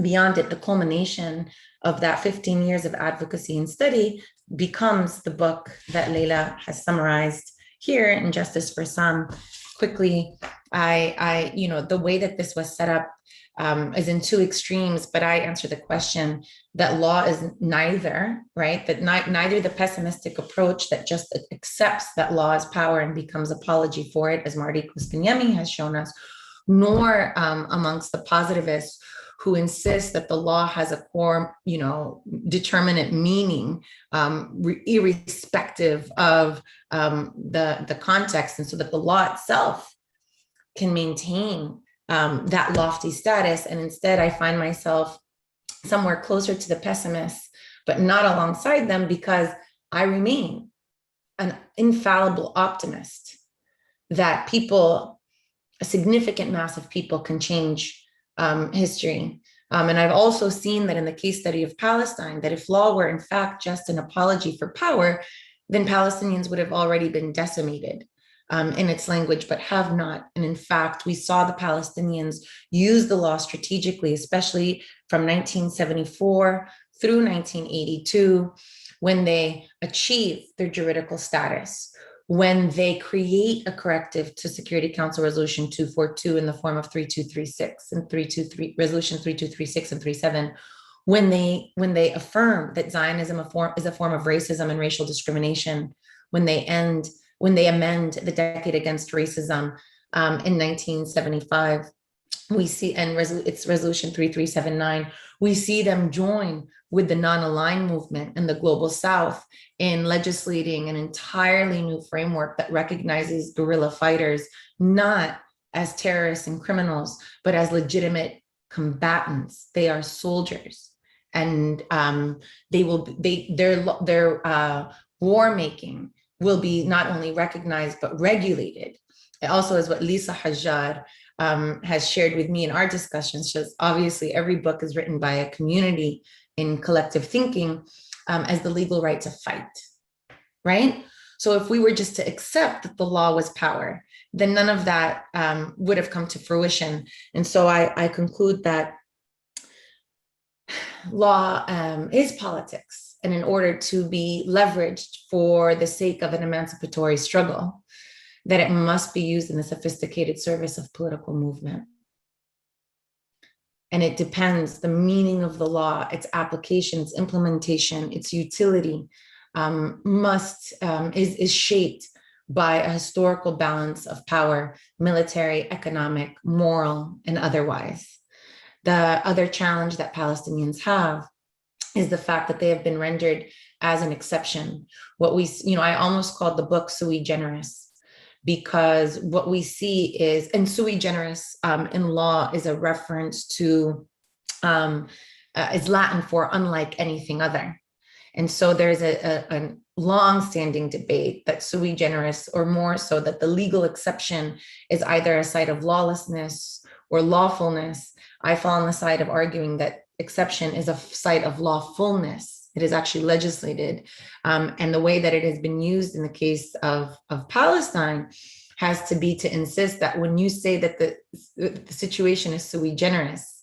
beyond it. The culmination of that 15 years of advocacy and study becomes the book that Leila has summarized here in Justice for Some. Quickly, the way that this was set up is in two extremes, but I answer the question that law is neither, right? That neither the pessimistic approach that just accepts that law is power and becomes apology for it, as Marty Kuskanyemi has shown us, nor amongst the positivists who insist that the law has a core, determinate meaning, irrespective of the context, and so that the law itself can maintain that lofty status. And instead, I find myself somewhere closer to the pessimists, but not alongside them, because I remain an infallible optimist that people, a significant mass of people, can change history. And I've also seen that in the case study of Palestine, that if law were in fact just an apology for power, then Palestinians would have already been decimated in its language, but have not. And in fact, we saw the Palestinians use the law strategically, especially from 1974 through 1982, when they achieve their juridical status, when they create a corrective to Security Council Resolution 242 in the form of 3236 and 323, Resolution 3236 and 37, when they affirm that Zionism is a form of racism and racial discrimination, when they amend the Decade Against Racism in 1975, we see, and it's Resolution 3379, we see them join with the non-aligned movement and the Global South in legislating an entirely new framework that recognizes guerrilla fighters not as terrorists and criminals, but as legitimate combatants. They are soldiers, and their war making will be not only recognized but regulated. It also is what Lisa Hajjar has shared with me in our discussions. Just obviously, every book is written by a community in collective thinking as the legal right to fight, right? So if we were just to accept that the law was power, then none of that would have come to fruition. And so I conclude that law is politics, and in order to be leveraged for the sake of an emancipatory struggle, that it must be used in the sophisticated service of political movement. And it depends, the meaning of the law, its application, its implementation, its utility is shaped by a historical balance of power, military, economic, moral, and otherwise. The other challenge that Palestinians have is the fact that they have been rendered as an exception. I almost called the book sui generis, because what we see is, and sui generis in law is a reference to, is Latin for unlike anything other. And so there's a long-standing debate that sui generis, or more so that the legal exception, is either a site of lawlessness or lawfulness. I fall on the side of arguing that exception is a site of lawfulness. It is actually legislated. And the way that it has been used in the case of Palestine has to be to insist that when you say that the situation is sui generis,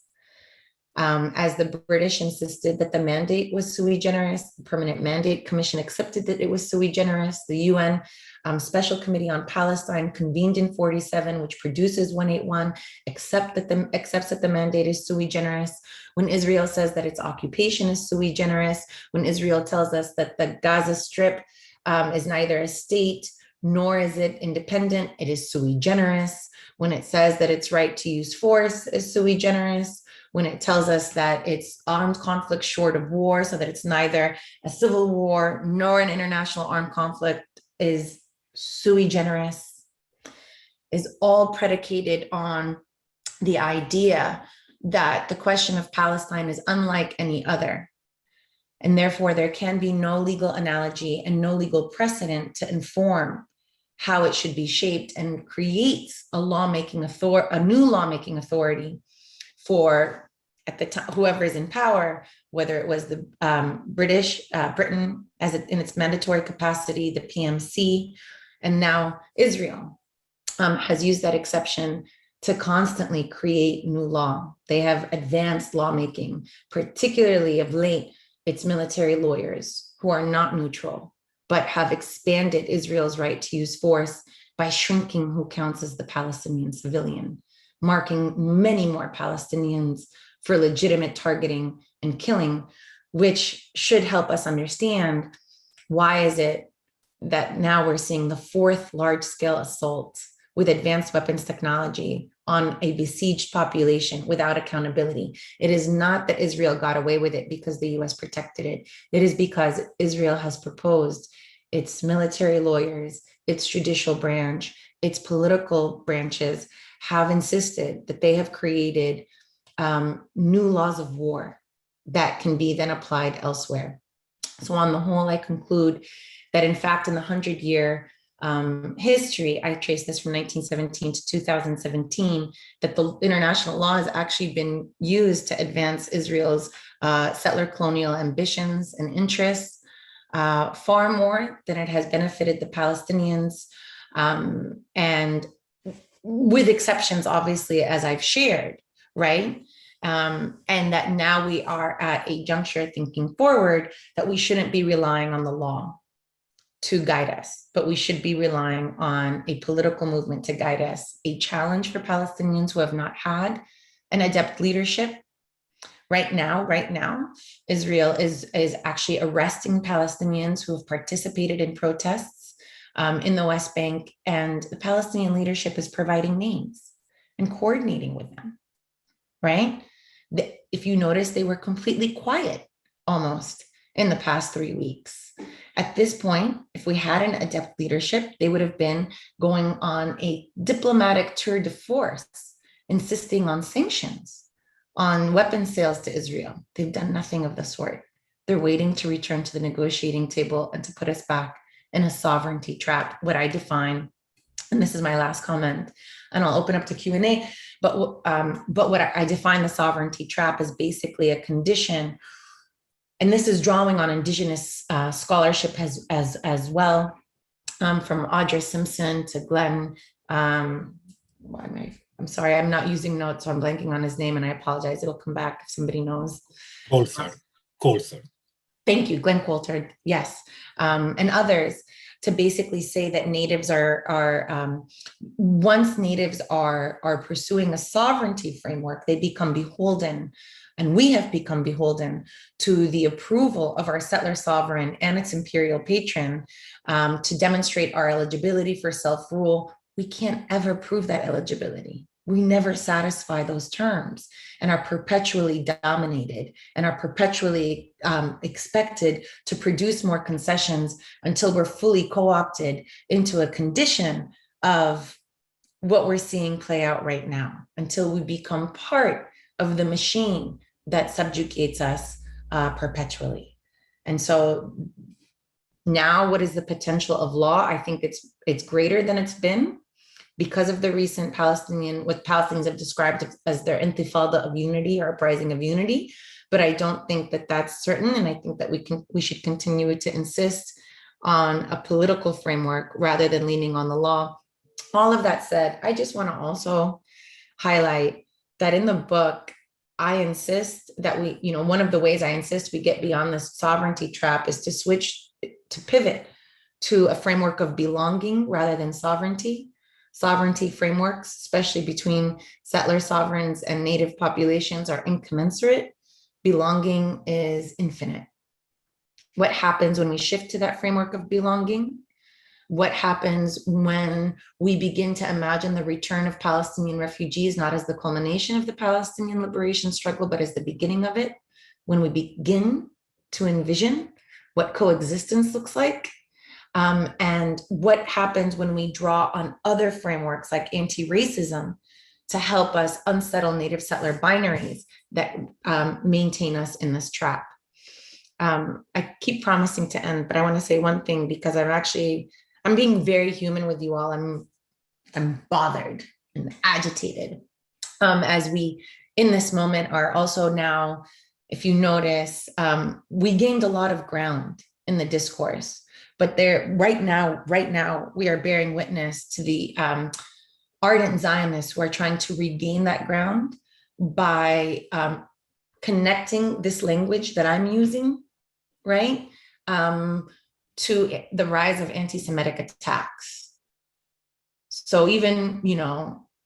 as the British insisted that the mandate was sui generis, the Permanent Mandate Commission accepted that it was sui generis, the UN Special Committee on Palestine convened in 47, which produces 181, accepts that the mandate is sui generis. When Israel says that its occupation is sui generis, when Israel tells us that the Gaza Strip is neither a state nor is it independent, it is sui generis. When it says that its right to use force is sui generis, when it tells us that it's armed conflict short of war, so that it's neither a civil war nor an international armed conflict, is sui generis, is all predicated on the idea that the question of Palestine is unlike any other. And therefore, there can be no legal analogy and no legal precedent to inform how it should be shaped, and creates a new lawmaking authority for, at the time, whoever is in power, whether it was the Britain as in its mandatory capacity, the PMC, and now Israel has used that exception to constantly create new law. They have advanced lawmaking, particularly of late, its military lawyers who are not neutral, but have expanded Israel's right to use force by shrinking who counts as the Palestinian civilian, marking many more Palestinians for legitimate targeting and killing, which should help us understand why is it that now we're seeing the fourth large-scale assault with advanced weapons technology on a besieged population without accountability. It is not that Israel got away with it because the US protected it. It is because Israel has proposed, its military lawyers, its judicial branch, its political branches have insisted that they have created new laws of war that can be then applied elsewhere. So on the whole, I conclude that in fact, in the 100-year history, I trace this from 1917 to 2017, that the international law has actually been used to advance Israel's settler colonial ambitions and interests far more than it has benefited the Palestinians, and with exceptions, obviously, as I've shared, right? And that now we are at a juncture thinking forward that we shouldn't be relying on the law to guide us, but we should be relying on a political movement to guide us, a challenge for Palestinians who have not had an adept leadership. Right now, Israel is actually arresting Palestinians who have participated in protests in the West Bank, and the Palestinian leadership is providing names and coordinating with them, right? If you notice, they were completely quiet almost in the past 3 weeks. At this point, if we had an adept leadership, they would have been going on a diplomatic tour de force, insisting on sanctions, on weapons sales to Israel. They've done nothing of the sort. They're waiting to return to the negotiating table and to put us back in a sovereignty trap, what I define, and this is my last comment, and I'll open up to Q&A, but what I define the sovereignty trap as basically a condition, and this is drawing on indigenous scholarship as well, from Audra Simpson to Glenn, I'm sorry, I'm not using notes, so I'm blanking on his name, and I apologize. It'll come back if somebody knows. Coulthard. Thank you, Glenn Coulthard, yes, and others, to basically say that natives once natives are pursuing a sovereignty framework, they become beholden, and we have become beholden to the approval of our settler sovereign and its imperial patron to demonstrate our eligibility for self-rule. We can't ever prove that eligibility. We never satisfy those terms and are perpetually dominated and are perpetually expected to produce more concessions until we're fully co-opted into a condition of what we're seeing play out right now, until we become part of the machine that subjugates us perpetually. And so now, what is the potential of law? I think it's greater than it's been, because of the recent what Palestinians have described as their intifada of unity or uprising of unity. But I don't think that that's certain. And I think that we should continue to insist on a political framework rather than leaning on the law. all of that said, I just want to also highlight that in the book, I insist that one of the ways I insist we get beyond this sovereignty trap is to pivot to a framework of belonging rather than sovereignty. Sovereignty frameworks, especially between settler sovereigns and native populations, are incommensurate. Belonging is infinite. What happens when we shift to that framework of belonging? What happens when we begin to imagine the return of Palestinian refugees, not as the culmination of the Palestinian liberation struggle, but as the beginning of it? When we begin to envision what coexistence looks like, and what happens when we draw on other frameworks like anti-racism to help us unsettle native settler binaries that maintain us in this trap. I keep promising to end, but I want to say one thing because I'm being very human with you all. I'm bothered and agitated as we, in this moment, are also now, if you notice, we gained a lot of ground in the discourse, but right now, we are bearing witness to the ardent Zionists who are trying to regain that ground by connecting this language that I'm using, right, to the rise of anti-Semitic attacks. So even,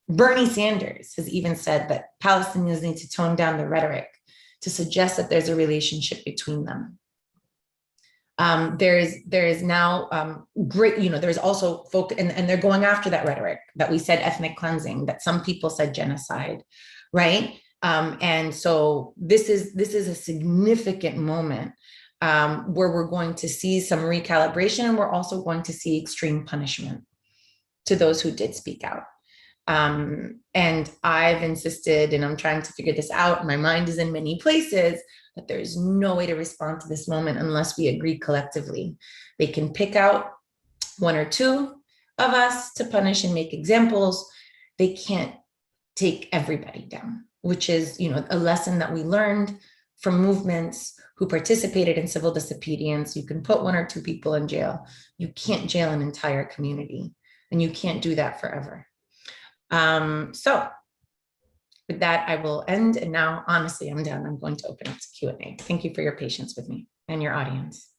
Bernie Sanders has even said that Palestinians need to tone down the rhetoric to suggest that there's a relationship between them. There is now great, there's also folk, and they're going after that rhetoric that we said ethnic cleansing, that some people said genocide, right? And so this is a significant moment where we're going to see some recalibration, and we're also going to see extreme punishment to those who did speak out. And I've insisted, and I'm trying to figure this out, my mind is in many places, that there is no way to respond to this moment unless we agree collectively. They can pick out one or two of us to punish and make examples. They can't take everybody down, which is, a lesson that we learned from movements who participated in civil disobedience. You can put one or two people in jail. You can't jail an entire community, and you can't do that forever. So with that, I will end. And now, honestly, I'm done. I'm going to open up to Q&A. Thank you for your patience with me and your audience.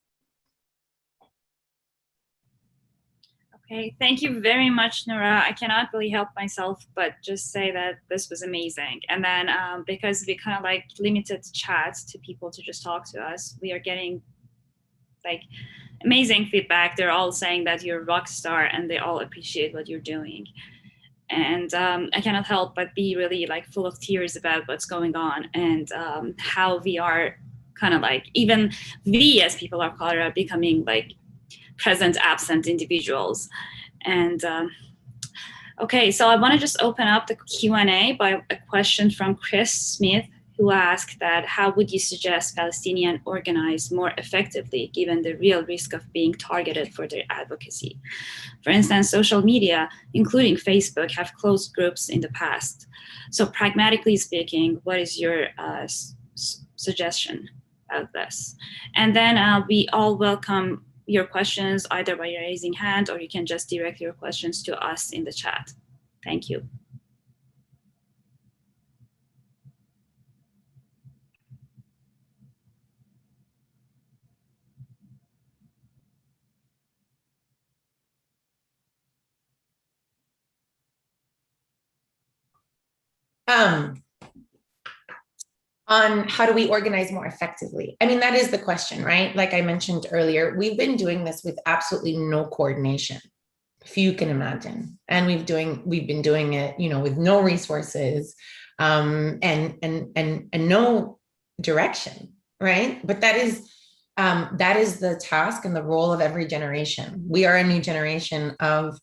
Okay, thank you very much, Noura. I cannot really help myself but just say that this was amazing. And then because we kind of like limited chats to people to just talk to us, we are getting like amazing feedback. They're all saying that you're a rock star and they all appreciate what you're doing. And I cannot help but be really like full of tears about what's going on and how we are kind of like, even we as people of color are becoming like present absent individuals. And okay, so I want to just open up the Q&A by a question from Chris Smith, who asked that how would you suggest Palestinians organize more effectively given the real risk of being targeted for their advocacy? For instance, social media, including Facebook, have closed groups in the past. So pragmatically speaking, what is your suggestion about this? And then we all welcome your questions either by raising hand, or you can just direct your questions to us in the chat. Thank you. On how do we organize more effectively? I mean, that is the question, right? Like I mentioned earlier, we've been doing this with absolutely no coordination, if you can imagine. And we've been doing it, with no resources and no direction, right? But that is the task and the role of every generation. We are a new generation of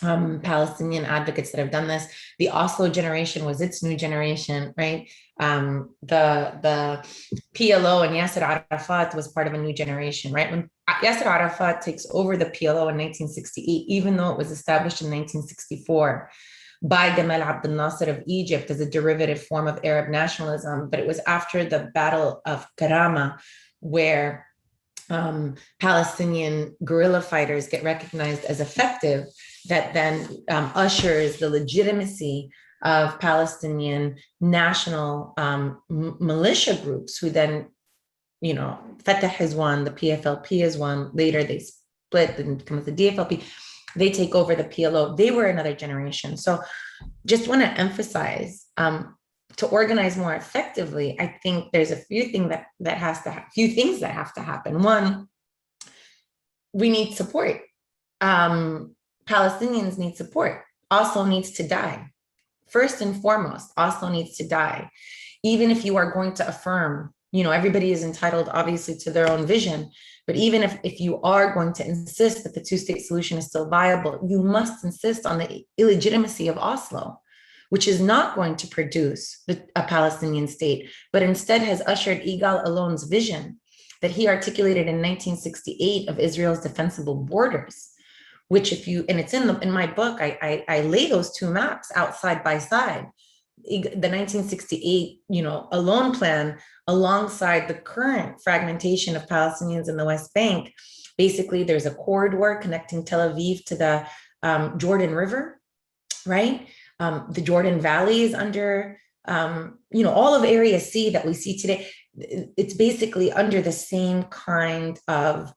Palestinian advocates that have done this. The Oslo generation was its new generation, right? The PLO and Yasser Arafat was part of a new generation, right? When Yasser Arafat takes over the PLO in 1968, even though it was established in 1964 by Gamal Abdel Nasser of Egypt as a derivative form of Arab nationalism, but it was after the Battle of Karama where Palestinian guerrilla fighters get recognized as effective, that then ushers the legitimacy of Palestinian national militia groups, who then, you know, Fatah is one, the PFLP is one, later they split and become the DFLP, they take over the PLO. They were another generation. So just want to emphasize, to organize more effectively, I think there's a few things that have to happen. One, we need support. Palestinians need support. Oslo needs to die. First and foremost, Oslo needs to die. Even if you are going to affirm, you know, everybody is entitled obviously to their own vision, but even if you are going to insist that the two-state solution is still viable, you must insist on the illegitimacy of Oslo, which is not going to produce a Palestinian state, but instead has ushered Yigal Allon's vision that he articulated in 1968 of Israel's defensible borders, which and it's in my book, I lay those two maps out side by side. The 1968, you know, Allon plan alongside the current fragmentation of Palestinians in the West Bank. Basically, there's a corridor connecting Tel Aviv to the Jordan River, right? The Jordan Valley is under, you know, all of Area C that we see today. It's basically under the same kind of,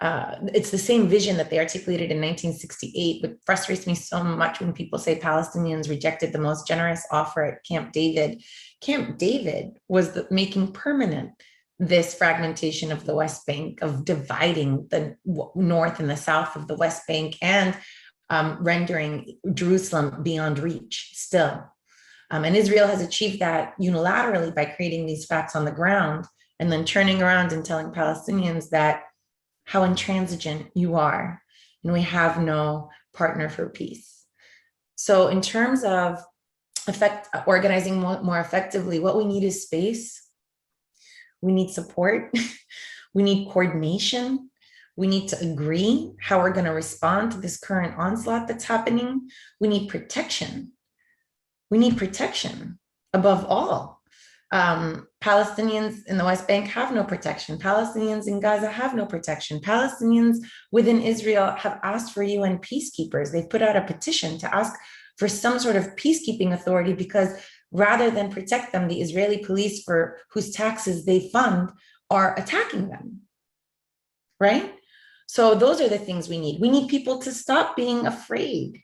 it's the same vision that they articulated in 1968. What frustrates me so much when people say Palestinians rejected the most generous offer at Camp David. Camp David was making permanent this fragmentation of the West Bank, of dividing the north and the south of the West Bank, and rendering Jerusalem beyond reach still. And Israel has achieved that unilaterally by creating these facts on the ground and then turning around and telling Palestinians that how intransigent you are, and we have no partner for peace. So in terms of organizing more effectively, what we need is space. We need support. We need coordination. We need to agree how we're going to respond to this current onslaught that's happening. We need protection. We need protection above all. Palestinians in the West Bank have no protection. Palestinians in Gaza have no protection. Palestinians within Israel have asked for UN peacekeepers. They've put out a petition to ask for some sort of peacekeeping authority, because rather than protect them, the Israeli police, for whose taxes they fund, are attacking them, right? So those are the things we need. We need people to stop being afraid.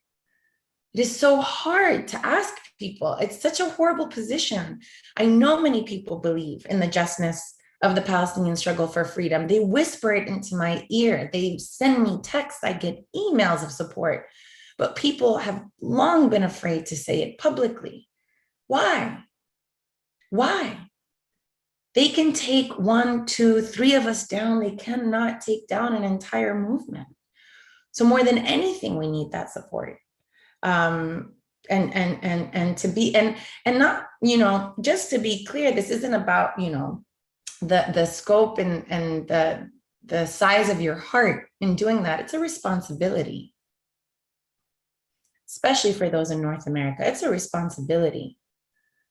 It is so hard to ask people. It's such a horrible position. I know many people believe in the justness of the Palestinian struggle for freedom. They whisper it into my ear. They send me texts. I get emails of support. But people have long been afraid to say it publicly. Why? Why? They can take 1, 2, 3 of us down. They cannot take down an entire movement. So more than anything, we need that support. And to be, and not, you know, just to be clear, this isn't about, you know, the scope and the size of your heart in doing that. It's a responsibility, especially for those in North America. It's a responsibility.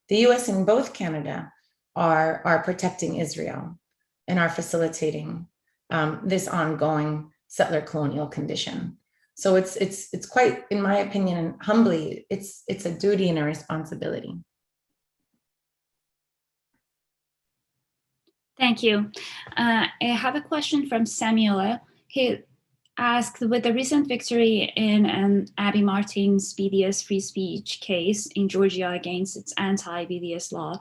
The US and both Canada are protecting Israel and are facilitating this ongoing settler colonial condition. So it's quite, in my opinion, and humbly, it's a duty and a responsibility. Thank you. I have a question from Samuel. He asked, with the recent victory in Abby Martin's BDS free speech case in Georgia against its anti-BDS law,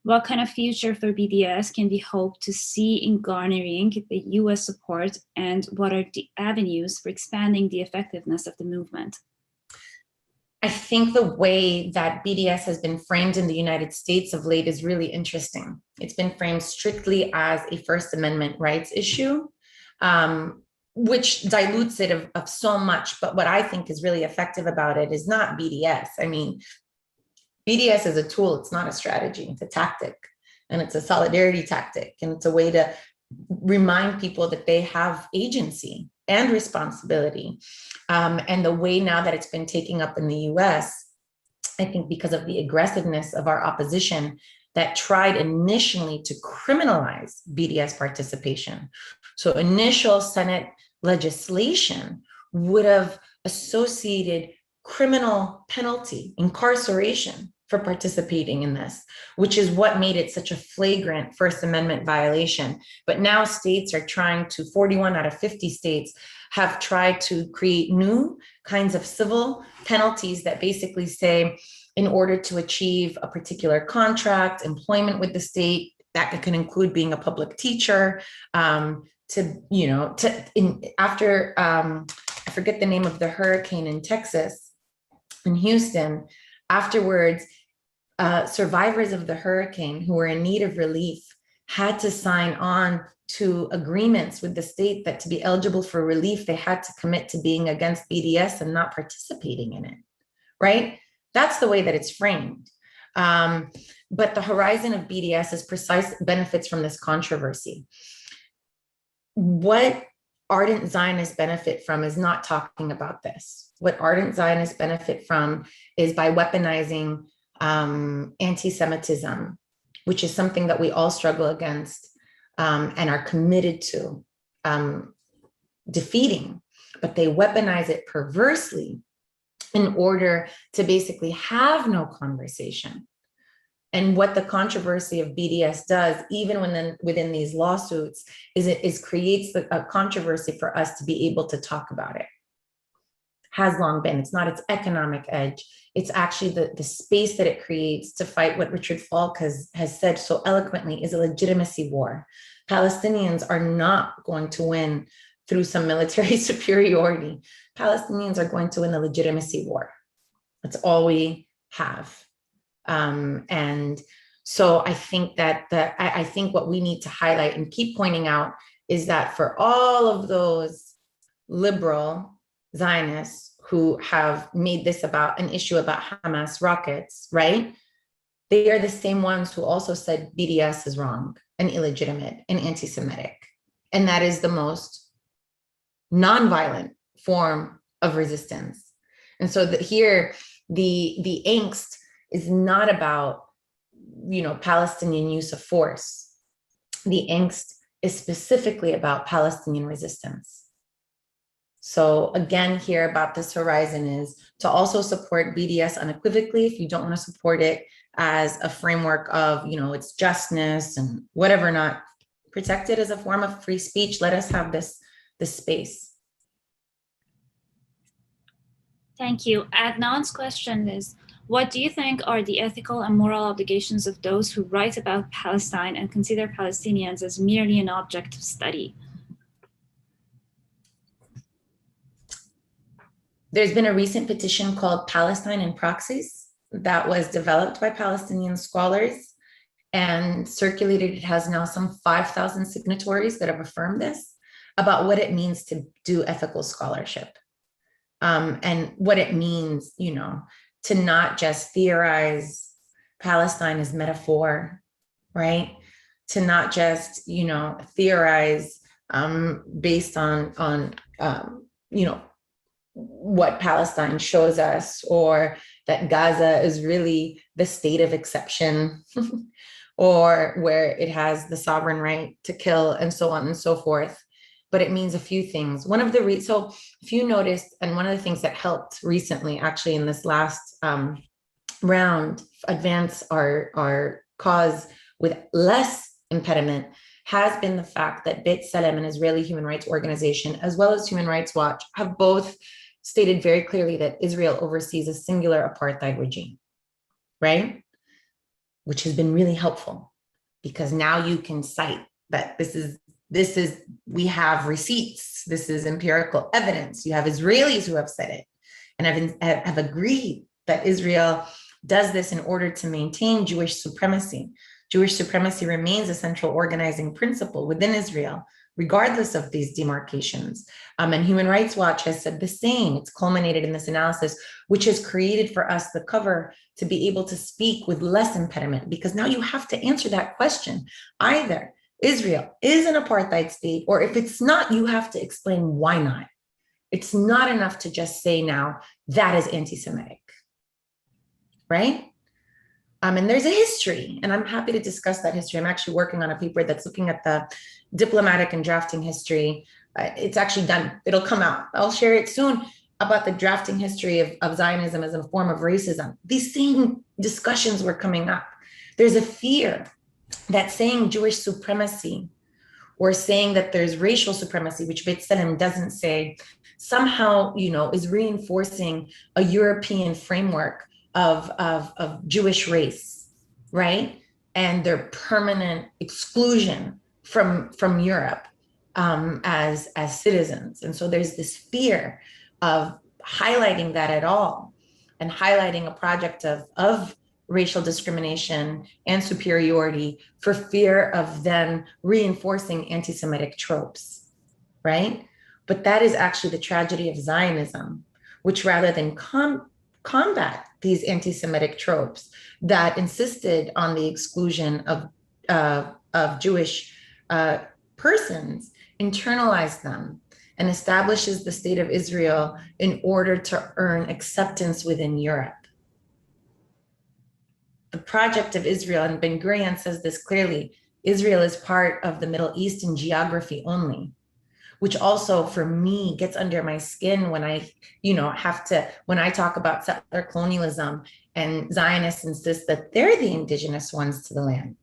what kind of future for BDS can we hope to see in garnering the US support, and what are the avenues for expanding the effectiveness of the movement? I think the way that BDS has been framed in the United States of late is really interesting. It's been framed strictly as a First Amendment rights issue, which dilutes it of so much. But what I think is really effective about it is not BDS. I mean, BDS is a tool, it's not a strategy, it's a tactic, and it's a solidarity tactic, and it's a way to remind people that they have agency and responsibility. And the way now that it's been taking up in the US, I think because of the aggressiveness of our opposition that tried initially to criminalize BDS participation. So initial Senate legislation would have associated criminal penalty, incarceration for participating in this, which is what made it such a flagrant First Amendment violation. But now states are trying to, 41 out of 50 states have tried to create new kinds of civil penalties that basically say, in order to achieve a particular contract, employment with the state, that can include being a public teacher, after I forget the name of the hurricane in Texas, in Houston, afterwards, survivors of the hurricane who were in need of relief had to sign on to agreements with the state that to be eligible for relief, they had to commit to being against BDS and not participating in it, right? That's the way that it's framed. But the horizon of BDS is precise benefits from this controversy. What ardent Zionists benefit from is not talking about this. What ardent Zionists benefit from is by weaponizing anti-Semitism, which is something that we all struggle against and are committed to defeating, but they weaponize it perversely in order to basically have no conversation. And what the controversy of BDS does, even within these lawsuits, is it creates a controversy for us to be able to talk about it. Has long been. It's not its economic edge. It's actually the space that it creates to fight what Richard Falk has said so eloquently is a legitimacy war. Palestinians are not going to win through some military superiority. Palestinians are going to win the legitimacy war. That's all we have. And so I think that I think what we need to highlight and keep pointing out is that for all of those liberal Zionists who have made this about an issue about Hamas rockets, right? They are the same ones who also said BDS is wrong and illegitimate and anti-Semitic. And that is the most nonviolent form of resistance. And so here, the angst is not about, Palestinian use of force. The angst is specifically about Palestinian resistance. So again, here about this horizon is to also support BDS unequivocally. If you don't want to support it as a framework of, its justness and whatever, not protect it as a form of free speech. Let us have this space. Thank you. Adnan's question is, what do you think are the ethical and moral obligations of those who write about Palestine and consider Palestinians as merely an object of study? There's been a recent petition called Palestine and Proxies that was developed by Palestinian scholars and circulated. It has now some 5,000 signatories that have affirmed this about what it means to do ethical scholarship. And what it means, to not just theorize Palestine as metaphor, right? To not just, theorize based on what Palestine shows us, or that Gaza is really the state of exception, or where it has the sovereign right to kill, and so on and so forth. But it means a few things. One of the so if you noticed, and one of the things that helped recently, actually in this last round, advance our cause with less impediment, has been the fact that b'Tselem, an Israeli human rights organization, as well as Human Rights Watch, have both stated very clearly that Israel oversees a singular apartheid regime, right? Which has been really helpful, because now you can cite that we have receipts, this is empirical evidence. You have Israelis who have said it and have agreed that Israel does this in order to maintain Jewish supremacy. Jewish supremacy remains a central organizing principle within Israel, regardless of these demarcations. And Human Rights Watch has said the same. It's culminated in this analysis, which has created for us the cover to be able to speak with less impediment, because now you have to answer that question. Either Israel is an apartheid state, or if it's not, you have to explain why not. It's not enough to just say now that is anti-Semitic, right? And there's a history, and I'm happy to discuss that history. I'm actually working on a paper that's looking at the diplomatic and drafting history. It's actually done. It'll come out. I'll share it soon about the drafting history of Zionism as a form of racism. These same discussions were coming up. There's a fear that saying Jewish supremacy or saying that there's racial supremacy, which B'Tselem doesn't say, somehow, is reinforcing a European framework of Jewish race, right? And their permanent exclusion from Europe as citizens. And so there's this fear of highlighting that at all and highlighting a project of racial discrimination and superiority for fear of then reinforcing anti-Semitic tropes, right? But that is actually the tragedy of Zionism, which rather than combat these anti-Semitic tropes that insisted on the exclusion of Jewish persons, internalized them and establishes the state of Israel in order to earn acceptance within Europe. The project of Israel, and Ben Gurion says this clearly, Israel is part of the Middle East in geography only, which also for me gets under my skin when I, when I talk about settler colonialism and Zionists insist that they're the indigenous ones to the land,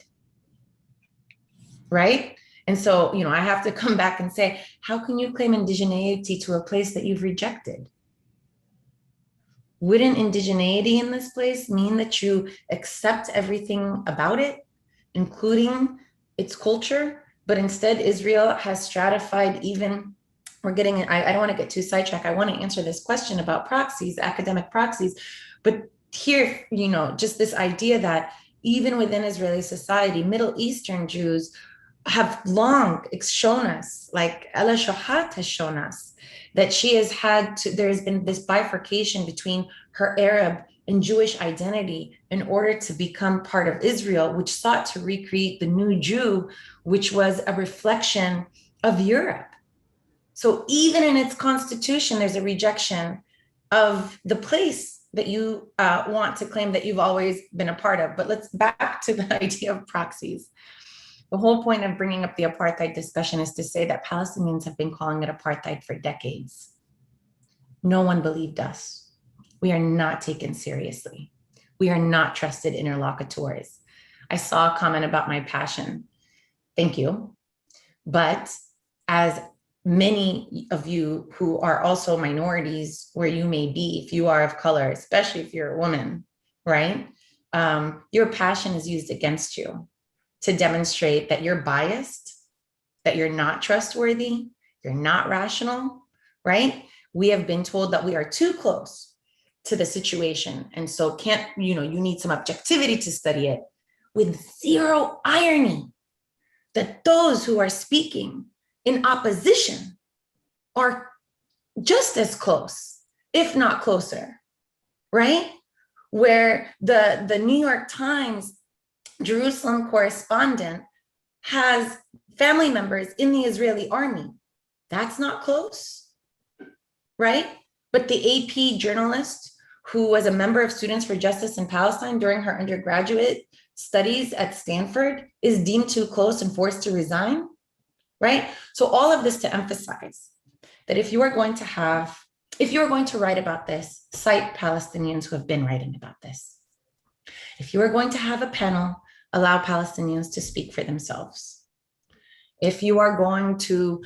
right? And so, I have to come back and say, how can you claim indigeneity to a place that you've rejected? Wouldn't indigeneity in this place mean that you accept everything about it, including its culture? But instead, Israel has stratified even, I don't want to get too sidetracked. I want to answer this question about proxies, academic proxies. But here, just this idea that even within Israeli society, Middle Eastern Jews have long shown us, like Ella Shohat has shown us, that she has there's been this bifurcation between her Arab and Jewish identity in order to become part of Israel, which sought to recreate the new Jew, which was a reflection of Europe. So even in its constitution, there's a rejection of the place that you want to claim that you've always been a part of. But let's back to the idea of proxies. The whole point of bringing up the apartheid discussion is to say that Palestinians have been calling it apartheid for decades. No one believed us. We are not taken seriously. We are not trusted interlocutors. I saw a comment about my passion. Thank you. But as many of you who are also minorities, where you may be, if you are of color, especially if you're a woman, right? Your passion is used against you to demonstrate that you're biased, that you're not trustworthy, you're not rational, right? We have been told that we are too close to the situation. And so you need some objectivity to study it, with zero irony that those who are speaking in opposition are just as close, if not closer, right? Where the New York Times Jerusalem correspondent has family members in the Israeli army. That's not close, right? But the AP journalist who was a member of Students for Justice in Palestine during her undergraduate studies at Stanford is deemed too close and forced to resign, right? So all of this to emphasize that if you are going to write about this, cite Palestinians who have been writing about this. If you are going to have a panel, allow Palestinians to speak for themselves. If you are going to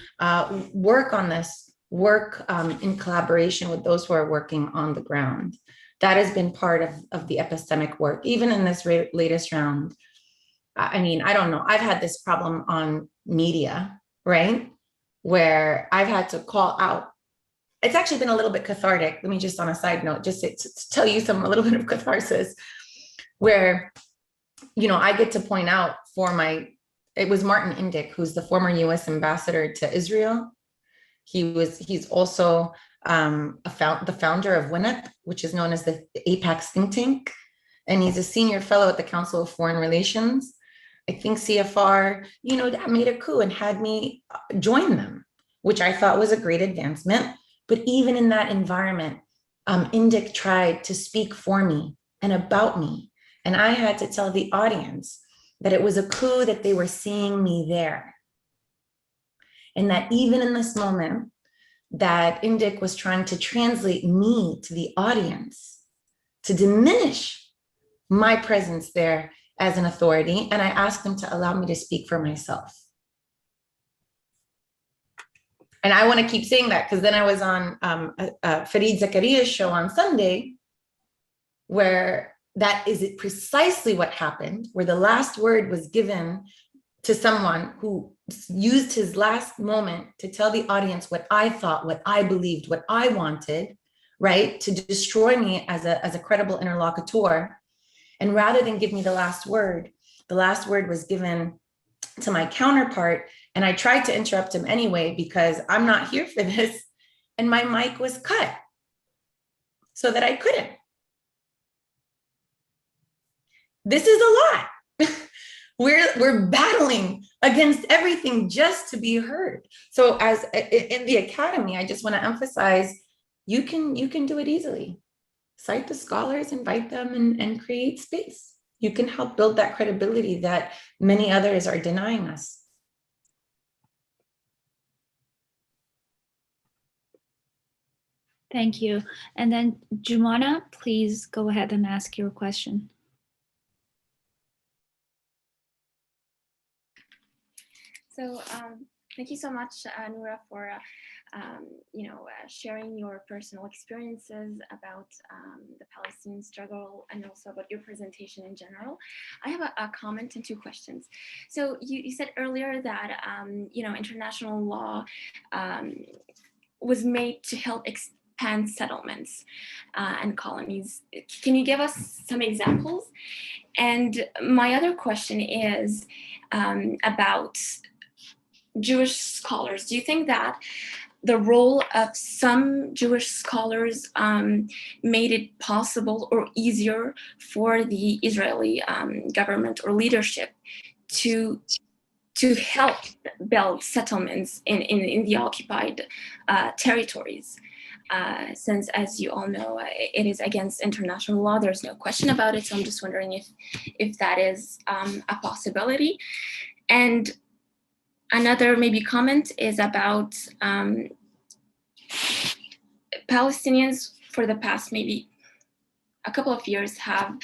work on this, work in collaboration with those who are working on the ground. That has been part of the epistemic work, even in this latest round. I mean, I don't know, I've had this problem on media, right? Where I've had to call out. It's actually been a little bit cathartic. Let me just on a side note, just to tell you a little bit of catharsis, where I get to point out it was Martin Indyk, who's the former US ambassador to Israel. He's also the founder of WINUP, which is known as the AIPAC think tank. And he's a senior fellow at the Council of Foreign Relations. I think CFR, made a coup and had me join them, which I thought was a great advancement. But even in that environment, Indyk tried to speak for me and about me And I had to tell the audience that it was a coup that they were seeing me there. And that even in this moment, that Indic was trying to translate me to the audience, to diminish my presence there as an authority. And I asked them to allow me to speak for myself. And I want to keep saying that because then I was on Fareed Zakaria's show on Sunday, where that is precisely what happened, where the last word was given to someone who used his last moment to tell the audience what I thought, what I believed, what I wanted, right? To destroy me as a credible interlocutor. And rather than give me the last word was given to my counterpart. And I tried to interrupt him anyway, because I'm not here for this. And my mic was cut so that I couldn't. This is a lot. We're battling against everything just to be heard. So as in the academy, I just want to emphasize, you can do it easily. Cite the scholars, invite them, and create space. You can help build that credibility that many others are denying us. Thank you. And then Jumana, please go ahead and ask your question. So thank you so much, Noura, for sharing your personal experiences about the Palestinian struggle and also about your presentation in general. I have a comment and two questions. So you said earlier that international law was made to help expand settlements and colonies. Can you give us some examples? And my other question is about Jewish scholars. Do you think that the role of some Jewish scholars made it possible or easier for the Israeli government or leadership to help build settlements in the occupied territories? Since, as you all know, it is against international law. There's no question about it. So I'm just wondering if that is a possibility. And another maybe comment is about Palestinians for the past maybe a couple of years have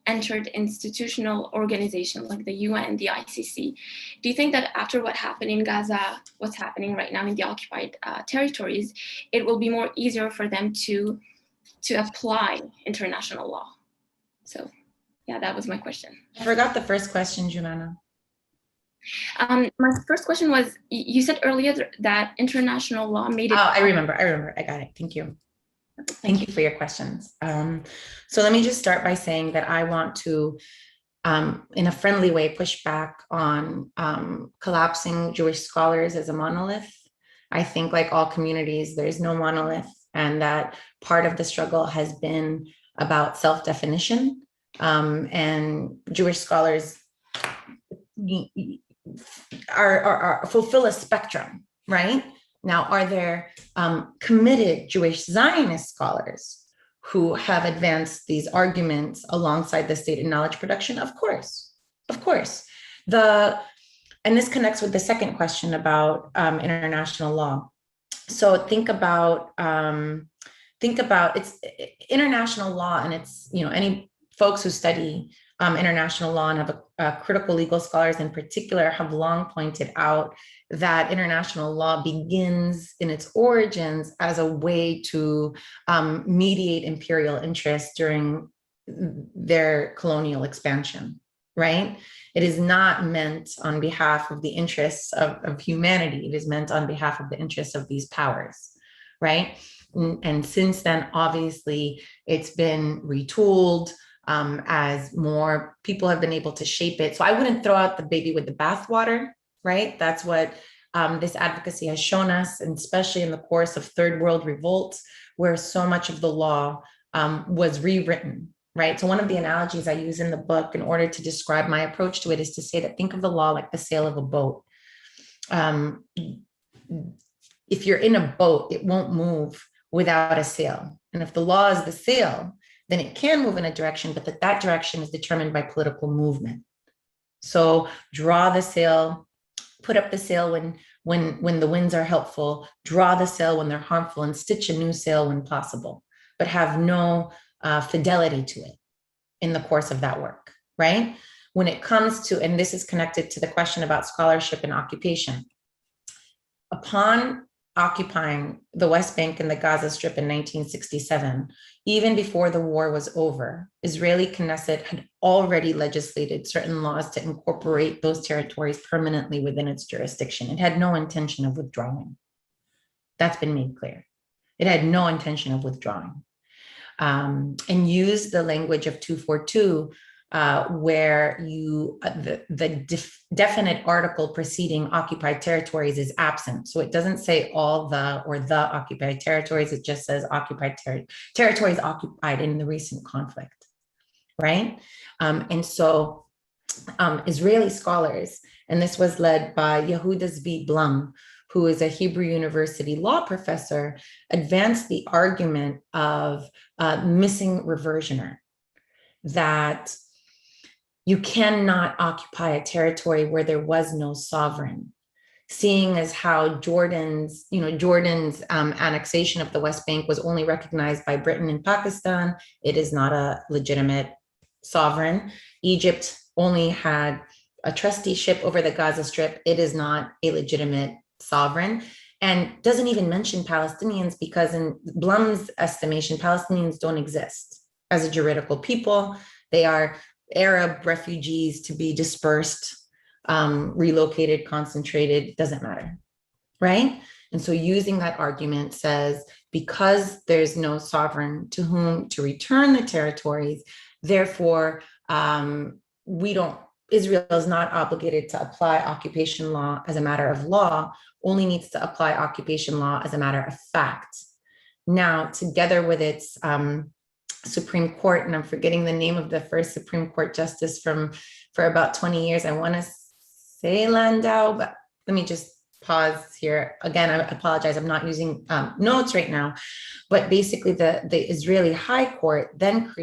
entered institutional organizations like the UN, the ICC. Do you think that after what happened in Gaza, what's happening right now in the occupied territories, it will be more easier for them to apply international law? So yeah, that was my question. I forgot the first question, Jumana. My first question was, you said earlier that international law made it. Oh, I remember. I got it. Thank you. Thank you for your questions. So let me just start by saying that I want to, in a friendly way, push back on collapsing Jewish scholars as a monolith. I think, like all communities, there's no monolith, and that part of the struggle has been about self-definition, and Jewish scholars fulfill a spectrum, right? Now, are there committed Jewish Zionist scholars who have advanced these arguments alongside the state in knowledge production? Of course. And this connects with the second question about international law. So think about it's international law, and it's, any folks who study international law and have critical legal scholars in particular have long pointed out that international law begins in its origins as a way to mediate imperial interests during their colonial expansion, right? It is not meant on behalf of the interests of humanity. It is meant on behalf of the interests of these powers, right? And since then, obviously, it's been retooled as more people have been able to shape it. So I wouldn't throw out the baby with the bathwater, right? That's what this advocacy has shown us, and especially in the course of third world revolts, where so much of the law was rewritten, right? So one of the analogies I use in the book in order to describe my approach to it is to say that think of the law like the sail of a boat. If you're in a boat, it won't move without a sail. And if the law is the sail, then it can move in a direction, but that direction is determined by political movement. So draw the sail, put up the sail when the winds are helpful, draw the sail when they're harmful, and stitch a new sail when possible, but have no fidelity to it in the course of that work, right? When it comes to, and this is connected to the question about scholarship and occupation, upon occupying the West Bank and the Gaza Strip in 1967, even before the war was over, Israeli Knesset had already legislated certain laws to incorporate those territories permanently within its jurisdiction. It had no intention of withdrawing. That's been made clear. It had no intention of withdrawing. And used the language of 242, where the definite article preceding occupied territories is absent. So it doesn't say all the or the occupied territories, it just says occupied territories occupied in the recent conflict, right? And so Israeli scholars, and this was led by Yehuda Zvi Blum, who is a Hebrew University law professor, advanced the argument of missing reversioner, that you cannot occupy a territory where there was no sovereign, seeing as how Jordan's annexation of the West Bank was only recognized by Britain and Pakistan. It is not a legitimate sovereign. Egypt only had a trusteeship over the Gaza Strip. It is not a legitimate sovereign, and doesn't even mention Palestinians, because in Blum's estimation, Palestinians don't exist as a juridical people. They are Arab refugees to be dispersed, relocated, concentrated, doesn't matter, right? And so using that argument says, because there's no sovereign to whom to return the territories, therefore, Israel is not obligated to apply occupation law as a matter of law, only needs to apply occupation law as a matter of fact. Now, together with its Supreme Court, and I'm forgetting the name of the first Supreme Court justice for about 20 years, I want to say Landau, but let me just pause here. Again, I apologize, I'm not using notes right now, but basically the Israeli High Court then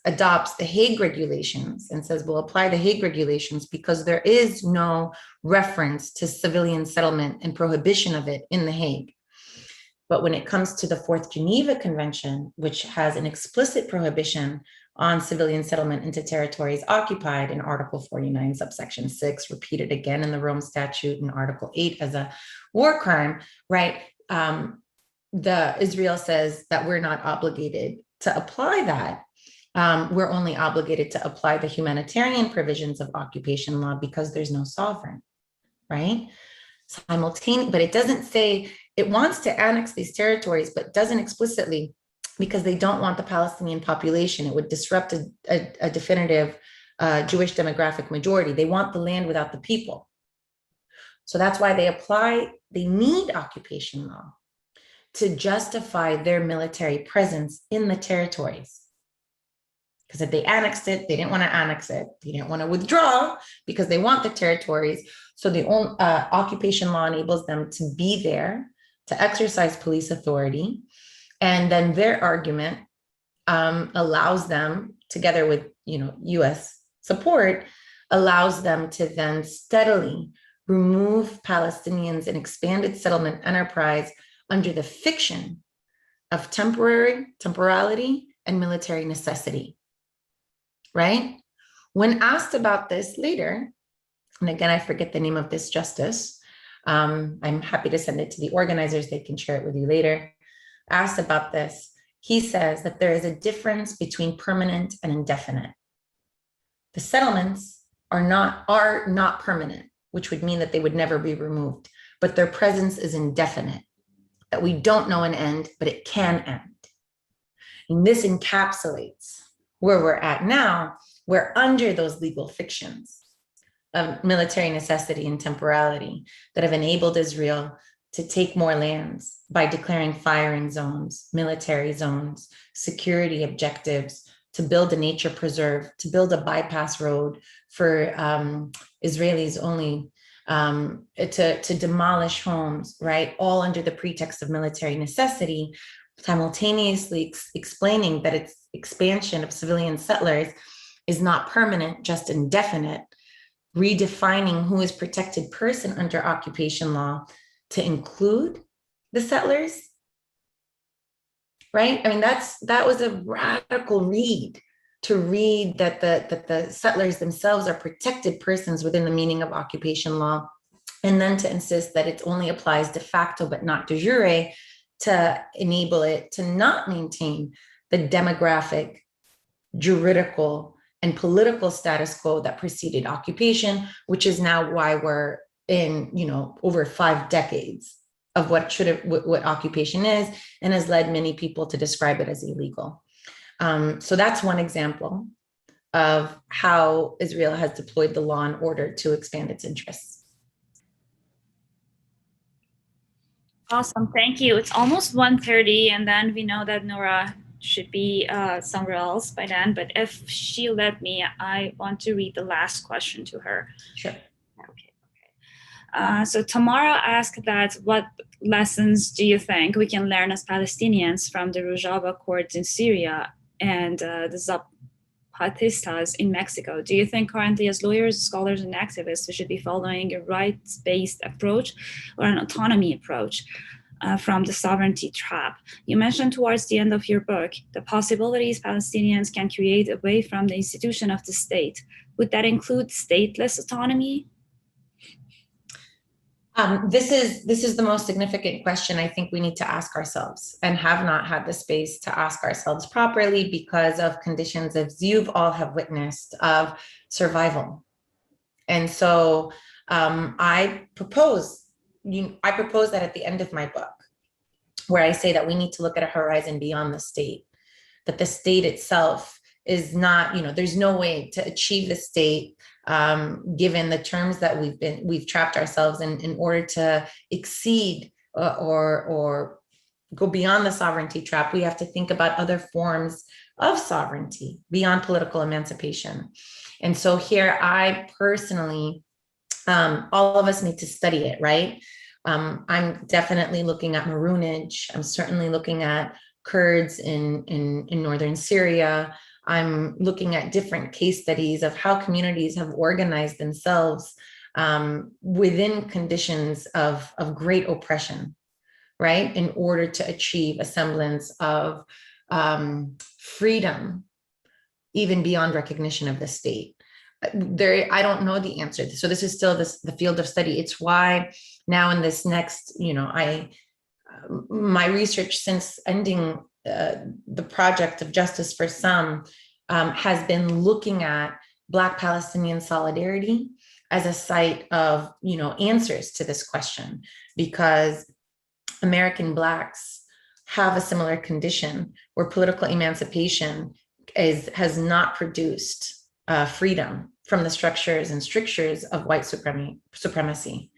adopts the Hague regulations and says, we'll apply the Hague regulations because there is no reference to civilian settlement and prohibition of it in the Hague. But when it comes to the Fourth Geneva Convention, which has an explicit prohibition on civilian settlement into territories occupied in Article 49, subsection 6, repeated again in the Rome Statute in Article 8 as a war crime, right? Israel says that we're not obligated to apply that. We're only obligated to apply the humanitarian provisions of occupation law because there's no sovereign, right? Simultaneously, but it doesn't say it wants to annex these territories, but doesn't explicitly, because they don't want the Palestinian population. It would disrupt a definitive Jewish demographic majority. They want the land without the people. So that's why they need occupation law to justify their military presence in the territories. Because if they annexed it, they didn't want to annex it. They didn't want to withdraw because they want the territories. So the occupation law enables them to be there, to exercise police authority. And then their argument allows them, together with US support, allows them to then steadily remove Palestinians and expanded settlement enterprise under the fiction of temporality and military necessity, right? When asked about this later, and again, I forget the name of this justice, I'm happy to send it to the organizers, they can share it with you later. Asked about this, he says that there is a difference between permanent and indefinite. The settlements are not permanent, which would mean that they would never be removed, but their presence is indefinite, that we don't know an end, but it can end. And this encapsulates where we're at now, where under those legal fictions of military necessity and temporality that have enabled Israel to take more lands by declaring firing zones, military zones, security objectives, to build a nature preserve, to build a bypass road for Israelis only, to demolish homes, right? All under the pretext of military necessity. simultaneously explaining that its expansion of civilian settlers is not permanent, just indefinite, redefining who is protected person under occupation law to include the settlers, right? I mean, that was a radical read, to read that the settlers themselves are protected persons within the meaning of occupation law, and then to insist that it only applies de facto but not de jure, to enable it to not maintain the demographic, juridical, and political status quo that preceded occupation, which is now why we're in, over 5 decades of what occupation is, and has led many people to describe it as illegal. So that's one example of how Israel has deployed the law in order to expand its interests. Awesome, thank you. It's almost 1:30, and then we know that Noura should be somewhere else by then, but if she let me, I want to read the last question to her. Sure. Okay. So Tamara asked that, what lessons do you think we can learn as Palestinians from the Rojava courts in Syria and the Zapatistas in Mexico? Do you think currently, as lawyers, scholars, and activists, we should be following a rights-based approach or an autonomy approach from the sovereignty trap? You mentioned towards the end of your book the possibilities Palestinians can create away from the institution of the state. Would that include stateless autonomy? This is the most significant question I think we need to ask ourselves, and have not had the space to ask ourselves properly because of conditions, as you've all have witnessed, of survival. And so I propose that at the end of my book, where I say that we need to look at a horizon beyond the state, that the state itself is not, there's no way to achieve the state given the terms that we've trapped ourselves in order to exceed or go beyond the sovereignty trap. We have to think about other forms of sovereignty beyond political emancipation. And so here I personally, all of us need to study it, right? I'm definitely looking at Maroonage. I'm certainly looking at Kurds in northern Syria. I'm looking at different case studies of how communities have organized themselves within conditions of great oppression, right? In order to achieve a semblance of freedom, even beyond recognition of the state. I don't know the answer. So this is still the field of study. It's why now in this next, my research since ending the project of Justice for Some has been looking at Black Palestinian solidarity as a site of, answers to this question, because American Blacks have a similar condition where political emancipation has not produced freedom from the structures and strictures of white supremacy.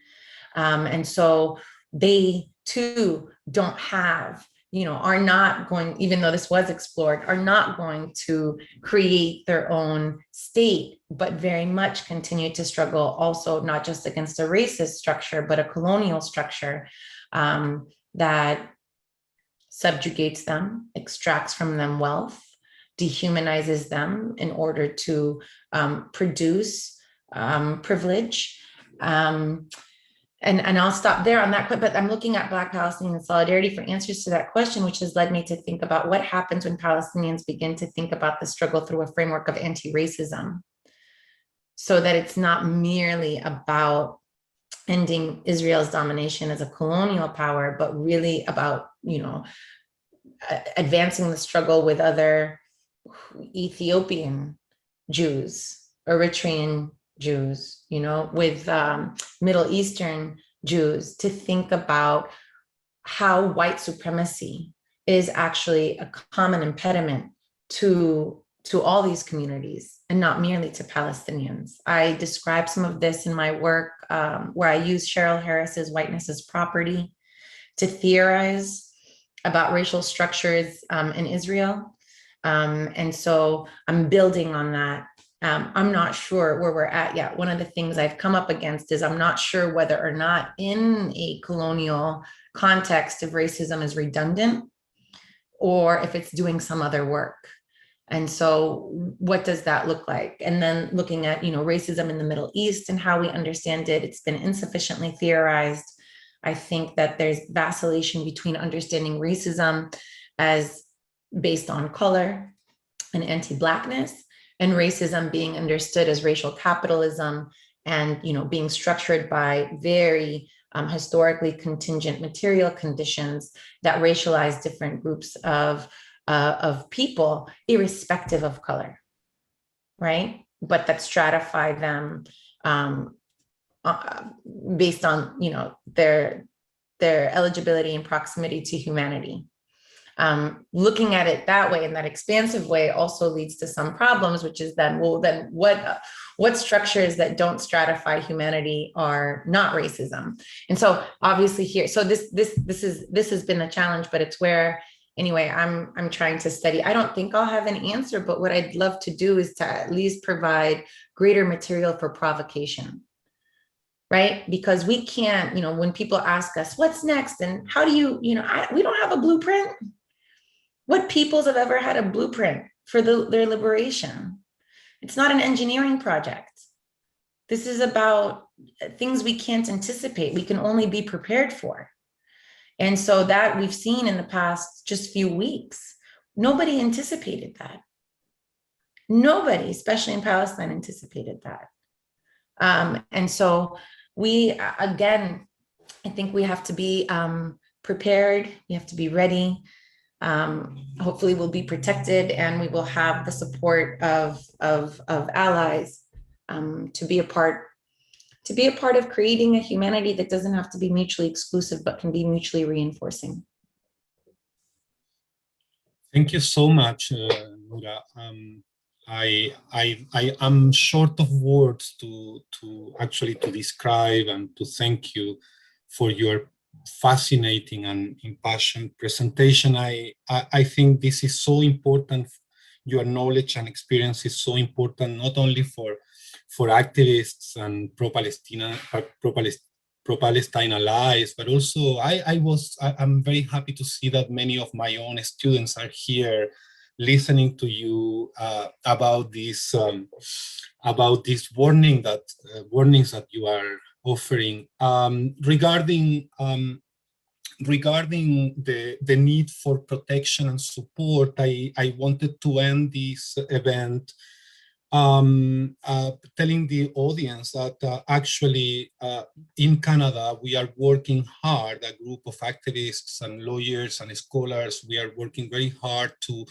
And so they too don't have, are not going, even though this was explored, are not going to create their own state, but very much continue to struggle also, not just against a racist structure, but a colonial structure that subjugates them, extracts from them wealth, dehumanizes them in order to produce privilege. And I'll stop there on that, but I'm looking at Black Palestinian solidarity for answers to that question, which has led me to think about what happens when Palestinians begin to think about the struggle through a framework of anti-racism, so that it's not merely about ending Israel's domination as a colonial power, but really about, advancing the struggle with other Ethiopian Jews, Eritrean Jews, with Middle Eastern Jews, to think about how white supremacy is actually a common impediment to all these communities and not merely to Palestinians. I describe some of this in my work where I use Cheryl Harris's Whiteness as Property to theorize about racial structures in Israel. And so I'm building on that. I'm not sure where we're at yet. One of the things I've come up against is I'm not sure whether or not in a colonial context if racism is redundant, or if it's doing some other work. And so what does that look like? And then looking at, racism in the Middle East and how we understand it, it's been insufficiently theorized. I think that there's vacillation between understanding racism as based on color and anti-Blackness, and racism being understood as racial capitalism and, being structured by very historically contingent material conditions that racialize different groups of people, irrespective of color, right? But that stratify them based on, their eligibility and proximity to humanity. Looking at it that way, in that expansive way, also leads to some problems, which is then what structures that don't stratify humanity are not racism? And so obviously here, so this has been a challenge, but it's where, anyway, I'm trying to study. I don't think I'll have an answer, but what I'd love to do is to at least provide greater material for provocation, right? Because we can't, when people ask us, what's next? And how do you, we don't have a blueprint. What peoples have ever had a blueprint for their liberation? It's not an engineering project. This is about things we can't anticipate. We can only be prepared for. And so that we've seen in the past just few weeks, nobody anticipated that. Nobody, especially in Palestine, anticipated that. And so we, again, I think we have to be prepared. We have to be ready. Hopefully we'll be protected, and we will have the support of allies to be a part of creating a humanity that doesn't have to be mutually exclusive, but can be mutually reinforcing. Thank you so much, Noura. I am short of words to actually describe and to thank you for your fascinating and impassioned presentation. I think this is so important. Your knowledge and experience is so important, not only for activists and pro-Palestine allies, but also I'm very happy to see that many of my own students are here listening to you about these warnings that you are offering regarding the need for protection and support. I wanted to end this event telling the audience that actually in Canada, we are working hard, a group of activists and lawyers and scholars, we are working very hard to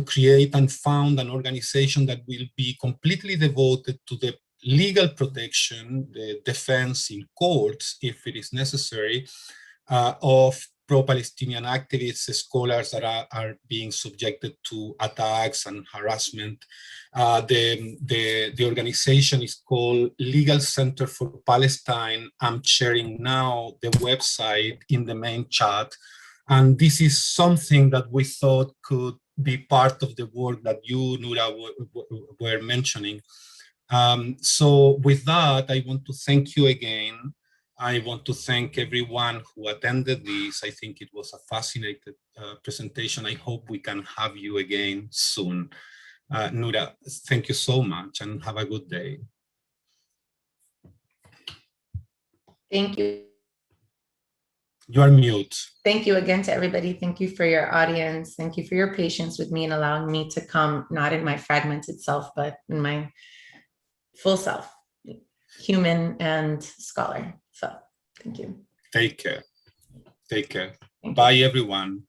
create and found an organization that will be completely devoted to the legal protection, the defense in courts, if it is necessary, of pro-Palestinian activists, scholars that are being subjected to attacks and harassment. The organization is called Legal Center for Palestine. I'm sharing now the website in the main chat. And this is something that we thought could be part of the work that you, Noura, were mentioning. So with that, I want to thank you again. I want to thank everyone who attended this. I think it was a fascinating presentation. I hope we can have you again soon. Noura, thank you so much and have a good day. Thank you. You are mute. Thank you again to everybody. Thank you for your audience. Thank you for your patience with me and allowing me to come, not in my fragmented self, but in my full self, human and scholar. So thank you. Take care. Take care. Thank you. Bye, everyone.